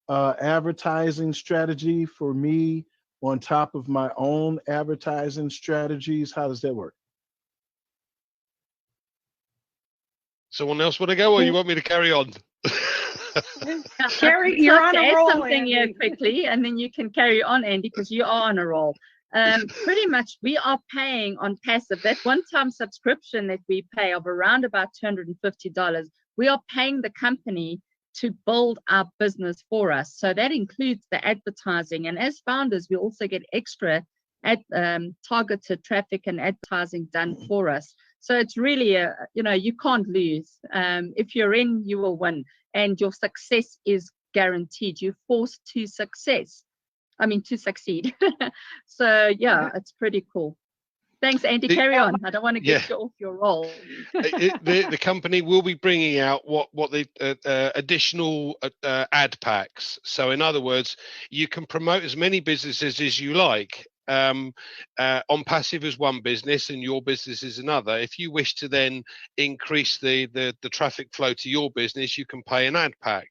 Speaker 20: advertising strategy for me on top of my own advertising strategies? How does that work?
Speaker 11: Someone else want to go, or you want me to carry on?
Speaker 1: Carrie, you're on a roll.
Speaker 10: Something here quickly, and then you can carry on, Andy, because you are on a roll. Pretty much, we are paying ONPASSIVE that one-time subscription that we pay of around about $250. We are paying the company to build our business for us. So that includes the advertising, and as founders, we also get extra targeted traffic and advertising done for us. So it's really you can't lose. If you're in, you will win, and your success is guaranteed. You're forced to succeed. So yeah, it's pretty cool. Thanks, Andy. Carry on. I don't want to get you off your roll.
Speaker 11: The company will be bringing out what the additional ad packs. So in other words, you can promote as many businesses as you like. ONPASSIVE is one business and your business is another. If you wish to then increase the traffic flow to your business, you can pay an ad pack.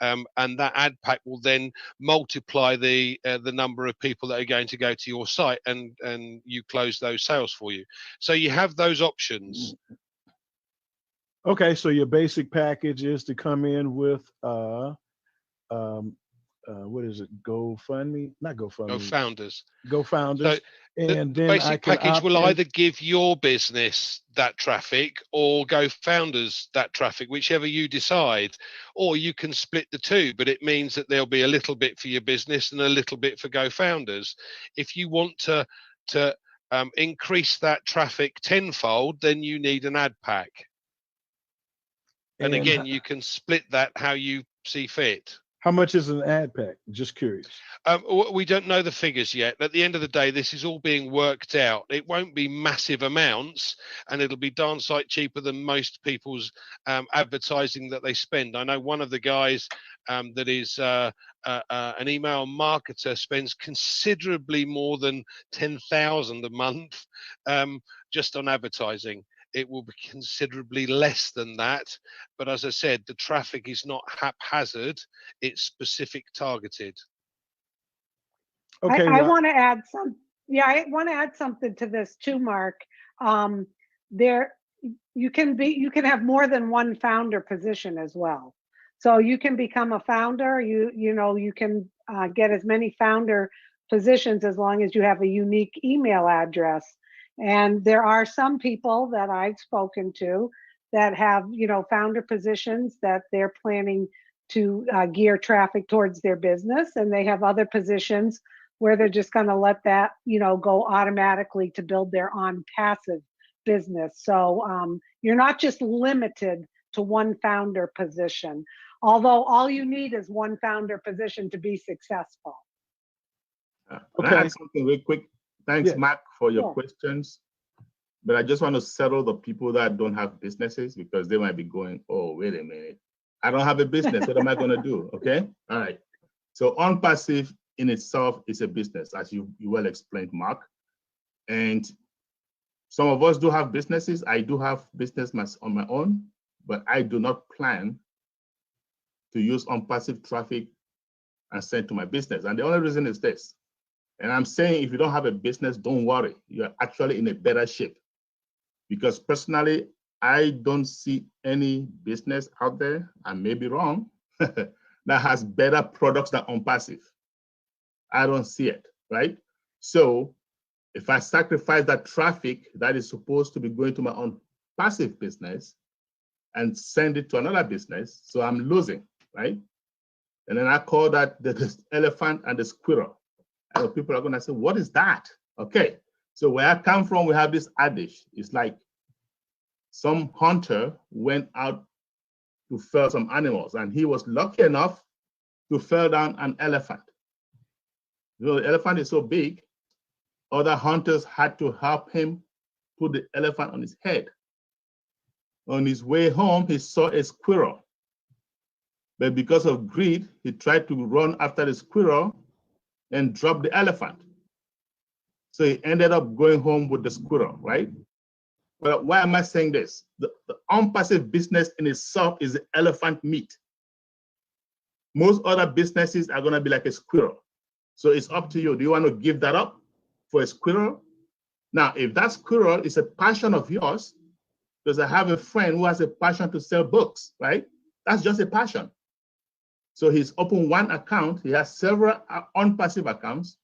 Speaker 11: And that ad pack will then multiply the number of people that are going to go to your site, and you close those sales for you. So you have those options.
Speaker 20: Okay, so your basic package is to come in with what is it? GoFundMe? Not GoFundMe.
Speaker 11: GoFounders.
Speaker 20: GoFounders.
Speaker 11: So
Speaker 20: and
Speaker 11: the
Speaker 20: then
Speaker 11: basic package will either give your business that traffic or GoFounders that traffic, whichever you decide. Or you can split the two, but it means that there'll be a little bit for your business and a little bit for GoFounders. If you want to increase that traffic tenfold, then you need an ad pack. And again, you can split that how you see fit.
Speaker 20: How much is an ad pack? Just curious.
Speaker 11: We don't know the figures yet. At the end of the day, this is all being worked out. It won't be massive amounts, and it'll be darn sight cheaper than most people's advertising that they spend. I know one of the guys that is an email marketer spends considerably more than 10,000 a month just on advertising. It will be considerably less than that. But as I said, the traffic is not haphazard, it's specific targeted.
Speaker 20: Okay.
Speaker 1: I want to add I want to add something to this too, Mark. You can have more than one founder position as well. So you can become a founder. You can get as many founder positions as long as you have a unique email address. And there are some people that I've spoken to that have, founder positions that they're planning to gear traffic towards their business. And they have other positions where they're just going to let that, go automatically to build their ONPASSIVE business. So you're not just limited to one founder position, although all you need is one founder position to be successful.
Speaker 8: Can I add something real quick? Thanks, Mark, for your questions. But I just want to settle the people that don't have businesses, because they might be going, oh, wait a minute. I don't have a business. What am I going to do? Okay. All right. So ONPASSIVE in itself is a business, as you well explained, Mark. And some of us do have businesses. I do have business on my own, but I do not plan to use ONPASSIVE traffic and send to my business. And the only reason is this. And I'm saying, if you don't have a business, don't worry. You're actually in a better shape. Because personally, I don't see any business out there, I may be wrong, that has better products than ONPASSIVE. I don't see it, right? So if I sacrifice that traffic that is supposed to be going to my own passive business and send it to another business, so I'm losing, right? And then I call that the elephant and the squirrel. And people are going to say, what is that? Okay, so where I come from, we have this adage. It's like some hunter went out to fell some animals, and he was lucky enough to fell down an elephant. The elephant is so big, other hunters had to help him put the elephant on his head. On his way home, he saw a squirrel. But because of greed, he tried to run after the squirrel and drop the elephant. So he ended up going home with the squirrel, right? But why am I saying this? The ONPASSIVE business in itself is the elephant meat. Most other businesses are going to be like a squirrel. So it's up to you. Do you want to give that up for a squirrel? Now, if that squirrel is a passion of yours, because I have a friend who has a passion to sell books, right? That's just a passion. So he's opened one account. He has several ONPASSIVE accounts,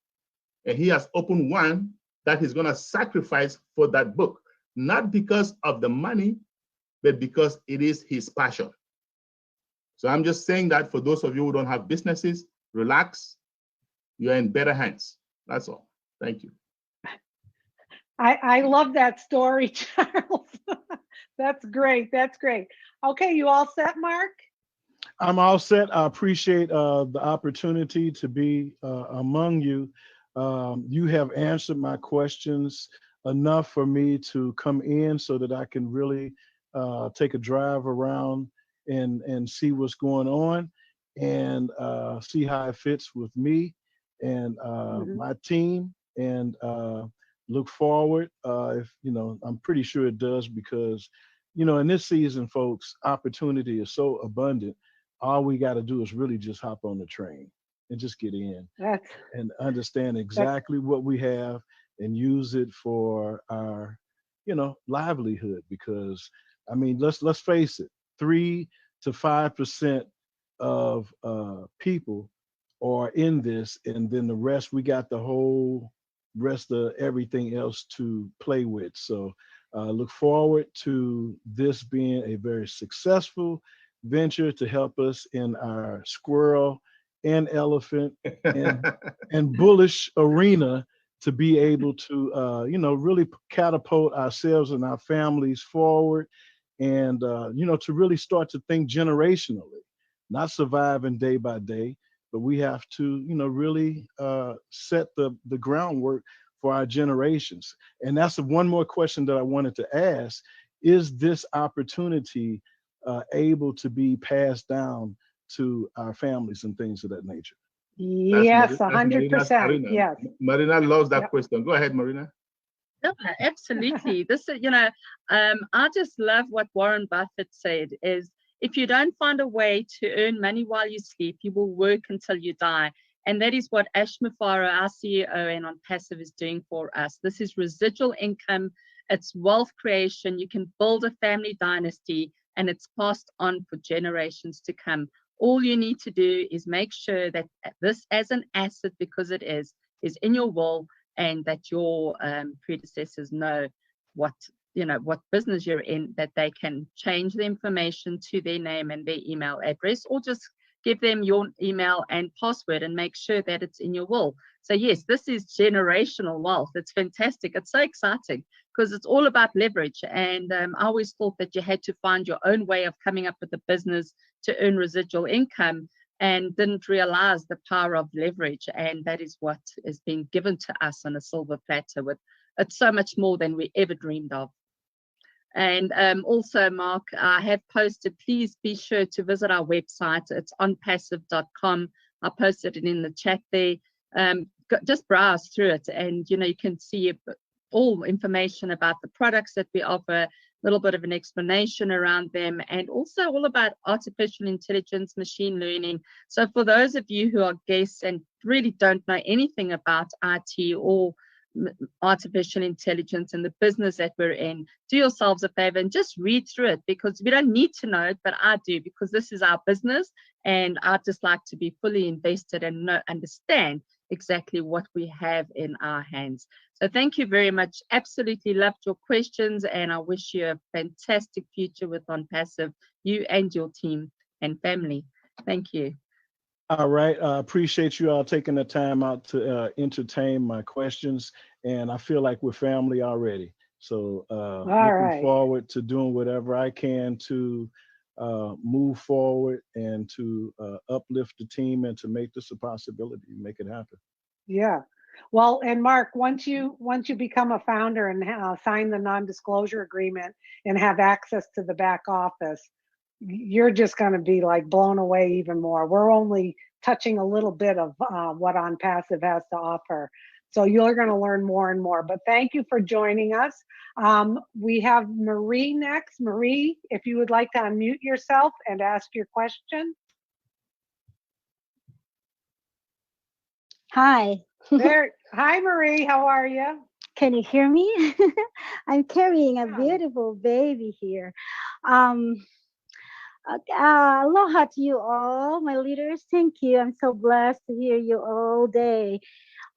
Speaker 8: and he has opened one that he's going to sacrifice for that book, not because of the money, but because it is his passion. So I'm just saying that for those of you who don't have businesses, relax. You're in better hands. That's all. Thank you.
Speaker 1: I love that story, Charles. That's great. That's great. Okay, you all set, Mark?
Speaker 20: I'm all set. I appreciate the opportunity to be among you. You have answered my questions enough for me to come in so that I can really take a drive around and see what's going on and see how it fits with me and my team, and look forward. If I'm pretty sure it does, because in this season, folks, opportunity is so abundant. All we got to do is really just hop on the train and just get in and understand exactly what we have and use it for our livelihood. Because I mean, let's face it, 3 to 5% of people are in this, and then the rest, we got the whole rest of everything else to play with. So look forward to this being a very successful venture to help us in our squirrel and elephant and bullish arena, to be able to really catapult ourselves and our families forward, and to really start to think generationally, not surviving day by day, but we have to, really set the groundwork for our generations. And that's one more question that I wanted to ask. Is this opportunity able to be passed down to our families and things of that nature?
Speaker 1: Yes, 100%. Yes.
Speaker 8: Marina loves that question. Go ahead, Marina.
Speaker 10: No, absolutely. This is, I just love what Warren Buffett said is, if you don't find a way to earn money while you sleep, you will work until you die. And that is what Ash Mufaro, our CEO and ONPASSIVE, is doing for us. This is residual income. It's wealth creation. You can build a family dynasty, and it's passed on for generations to come. All you need to do is make sure that this, as an asset, because it is in your will, and that your predecessors know what business you're in, that they can change the information to their name and their email address, or just give them your email and password and make sure that it's in your will. So yes, this is generational wealth. It's fantastic. It's so exciting because it's all about leverage. And I always thought that you had to find your own way of coming up with a business to earn residual income, and didn't realize the power of leverage. And that is what is being given to us on a silver platter. It's so much more than we ever dreamed of. And also, Mark, I have posted, please be sure to visit our website. It's onpassive.com. I posted it in the chat there. Just browse through it, and you can see all information about the products that we offer, a little bit of an explanation around them, and also all about artificial intelligence, machine learning. So for those of you who are guests and really don't know anything about IT or artificial intelligence and the business that we're in, do yourselves a favor and just read through it, because we don't need to know it, but I do, because this is our business, and I just like to be fully invested and understand exactly what we have in our hands. So thank you very much. Absolutely loved your questions, and I wish you a fantastic future with ONPASSIVE, you and your team and family. Thank you.
Speaker 20: All right. I appreciate you all taking the time out to entertain my questions, and I feel like we're family already. So looking forward to doing whatever I can to move forward and to uplift the team and to make this a possibility, make it happen.
Speaker 1: Yeah. Well, and Mark, once you become a founder and sign the non-disclosure agreement and have access to the back office, you're just going to be like blown away even more. We're only touching a little bit of what ONPASSIVE has to offer. So you're going to learn more and more. But thank you for joining us. We have Marie next. Marie, if you would like to unmute yourself and ask your question.
Speaker 21: Hi.
Speaker 1: Hi, Marie. How are you?
Speaker 21: Can you hear me? I'm carrying a beautiful baby here. Aloha to you all, my leaders. Thank you. I'm so blessed to hear you all day.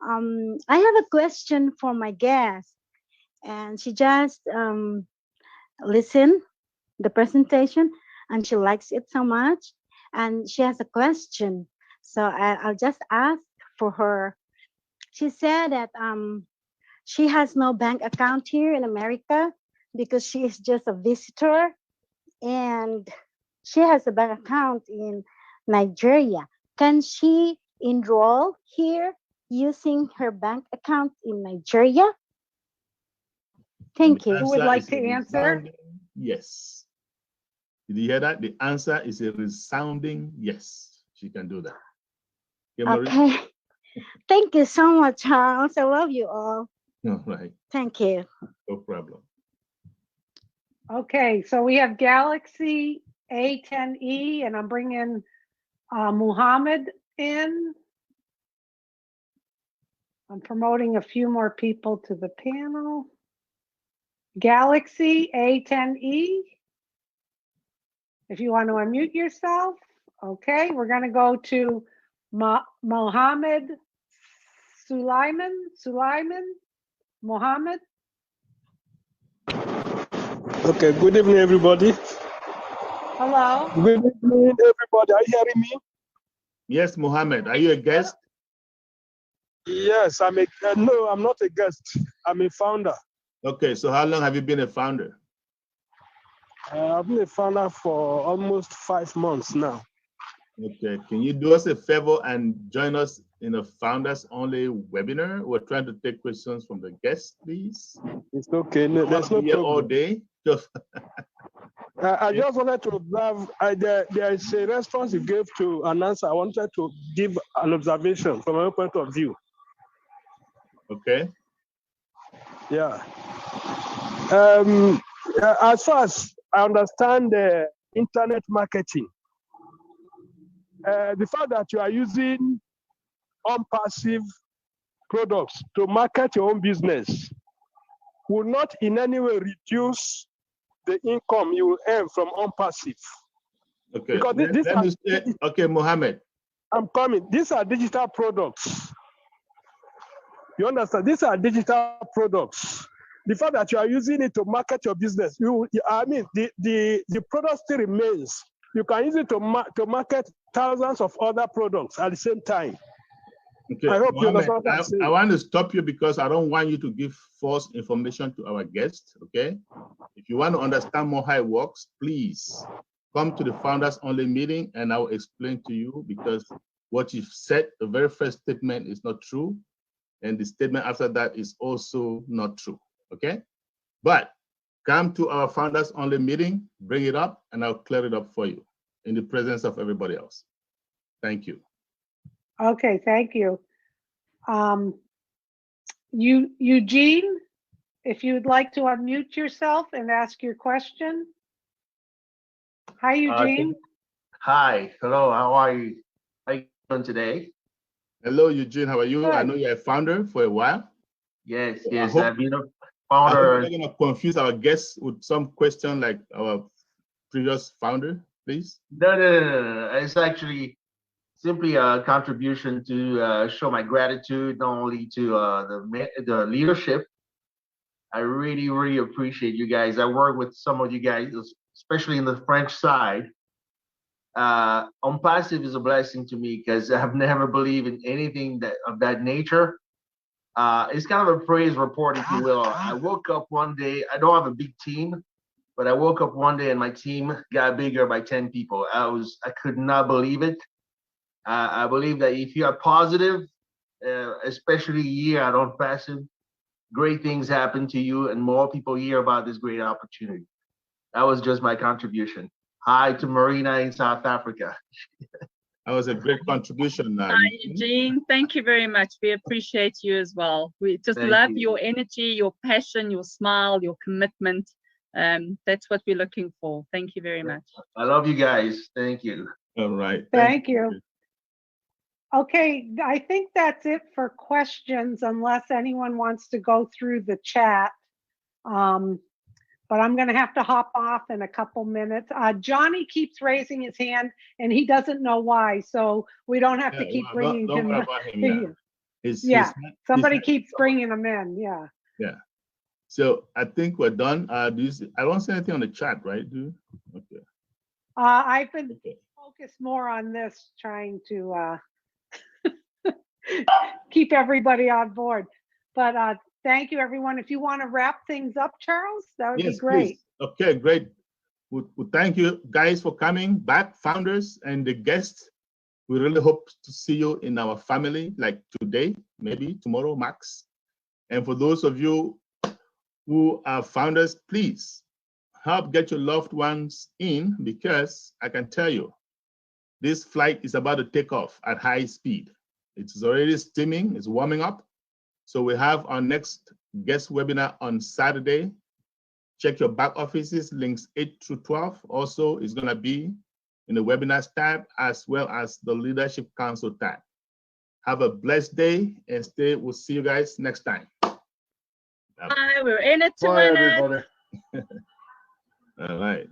Speaker 21: I have a question for my guest, and she just listened the presentation, and she likes it so much, and she has a question. So I'll just ask for her. She said that she has no bank account here in America because she is just a visitor, and she has a bank account in Nigeria. Can she enroll here using her bank account in Nigeria? Thank you.
Speaker 1: Who would like to answer?
Speaker 8: Yes. Did you hear that? The answer is a resounding yes. She can do that.
Speaker 21: Okay. Thank you so much, Charles. I love you all.
Speaker 8: All right.
Speaker 21: Thank you.
Speaker 8: No problem.
Speaker 1: Okay, so we have Galaxy A10E, and I'm bringing Muhammad in. I'm promoting a few more people to the panel. Galaxy A10E, if you want to unmute yourself. Okay, we're going to go to Mohammed Sulaiman. Mohammed.
Speaker 22: Okay, good evening, everybody.
Speaker 1: Hello.
Speaker 22: Good evening, everybody. Are you hearing me?
Speaker 8: Yes, Mohammed. Are you a guest?
Speaker 22: Yes, no, I'm not a guest. I'm a founder.
Speaker 8: Okay, so how long have you been a founder?
Speaker 22: I've been a founder for almost 5 months now.
Speaker 8: Okay, can you do us a favor and join us in a founders only webinar? We're trying to take questions from the guests, please.
Speaker 22: It's okay. No, there's no
Speaker 8: here all
Speaker 22: problem.
Speaker 8: day.
Speaker 22: I just wanted to have, there is a response you gave to an answer. I wanted to give an observation from my point of view.
Speaker 8: Okay.
Speaker 22: Yeah. As far as I understand the internet marketing, the fact that you are using ONPASSIVE products to market your own business will not in any way reduce the income you will earn from ONPASSIVE.
Speaker 8: Okay.
Speaker 22: Because
Speaker 8: Let me say, okay, Mohammed.
Speaker 22: I'm coming. These are digital products. You understand? These are digital products. The fact that you are using it to market your business, the product still remains. You can use it to market thousands of other products at the same time.
Speaker 8: Okay,
Speaker 22: I hope you
Speaker 8: Mohammed,
Speaker 22: understand what I'm saying.
Speaker 8: I want to stop you because I don't want you to give false information to our guests, okay? If you want to understand more how it works, please come to the founders only meeting and I will explain to you, because what you've said, the very first statement is not true. And the statement after that is also not true, okay? But come to our founders only meeting, bring it up, and I'll clear it up for you in the presence of everybody else. Thank you.
Speaker 1: Okay, thank you. Eugene, if you'd like to unmute yourself and ask your question. Hi, Eugene.
Speaker 4: Hi, hello, how are you? How are you doing today?
Speaker 8: Hello, Eugene, how are you?
Speaker 1: Good.
Speaker 8: I know you're a founder for a while.
Speaker 4: Yes,
Speaker 8: So
Speaker 4: yes,
Speaker 8: I hope,
Speaker 4: I've been a
Speaker 8: I hope
Speaker 4: founder.
Speaker 8: you're not gonna confuse our guests with some question like our previous founder, please.
Speaker 4: No. It's actually simply a contribution to show my gratitude, not only to the leadership. I really, really appreciate you guys. I work with some of you guys, especially in the French side. ONPASSIVE is a blessing to me because I've never believed in anything of that nature. It's kind of a praise report, if you will. I woke up one day, I don't have a big team, but I woke up one day and my team got bigger by 10 people. I could not believe it. I believe that if you are positive, especially here at ONPASSIVE, great things happen to you and more people hear about this great opportunity. That was just my contribution. Hi to Marina in South Africa.
Speaker 8: That was a great contribution.
Speaker 10: Hi, Eugene. Thank you very much. We appreciate you as well. We just love your energy, your passion, your smile, your commitment. That's what we're looking for. Thank you very much.
Speaker 4: I love you guys. Thank you.
Speaker 8: All right.
Speaker 1: Thank you. Okay, I think that's it for questions unless anyone wants to go through the chat. But I'm going to have to hop off in a couple minutes. Johnny keeps raising his hand and he doesn't know why, so we don't have to keep bringing him. Somebody keeps bringing him in. Yeah.
Speaker 8: Yeah. So I think we're done. I don't see anything on the chat, right? Okay.
Speaker 1: I've been focused more on this, trying to keep everybody on board. But thank you, everyone. If you want to wrap things up, Charles, that would be great.
Speaker 8: Please. Okay, great. Well, thank you guys for coming back, founders and the guests. We really hope to see you in our family, like today, maybe tomorrow, max. And for those of you who are founders, please help get your loved ones in, because I can tell you, this flight is about to take off at high speed. It's already steaming, it's warming up. So we have our next guest webinar on Saturday. Check your back offices, links 8 through 12. Also, it's going to be in the webinars tab as well as the Leadership Council tab. Have a blessed day and stay. We'll see you guys next time.
Speaker 10: Bye. We're in it to
Speaker 2: Bye,
Speaker 10: win it.
Speaker 2: everybody.
Speaker 8: All right.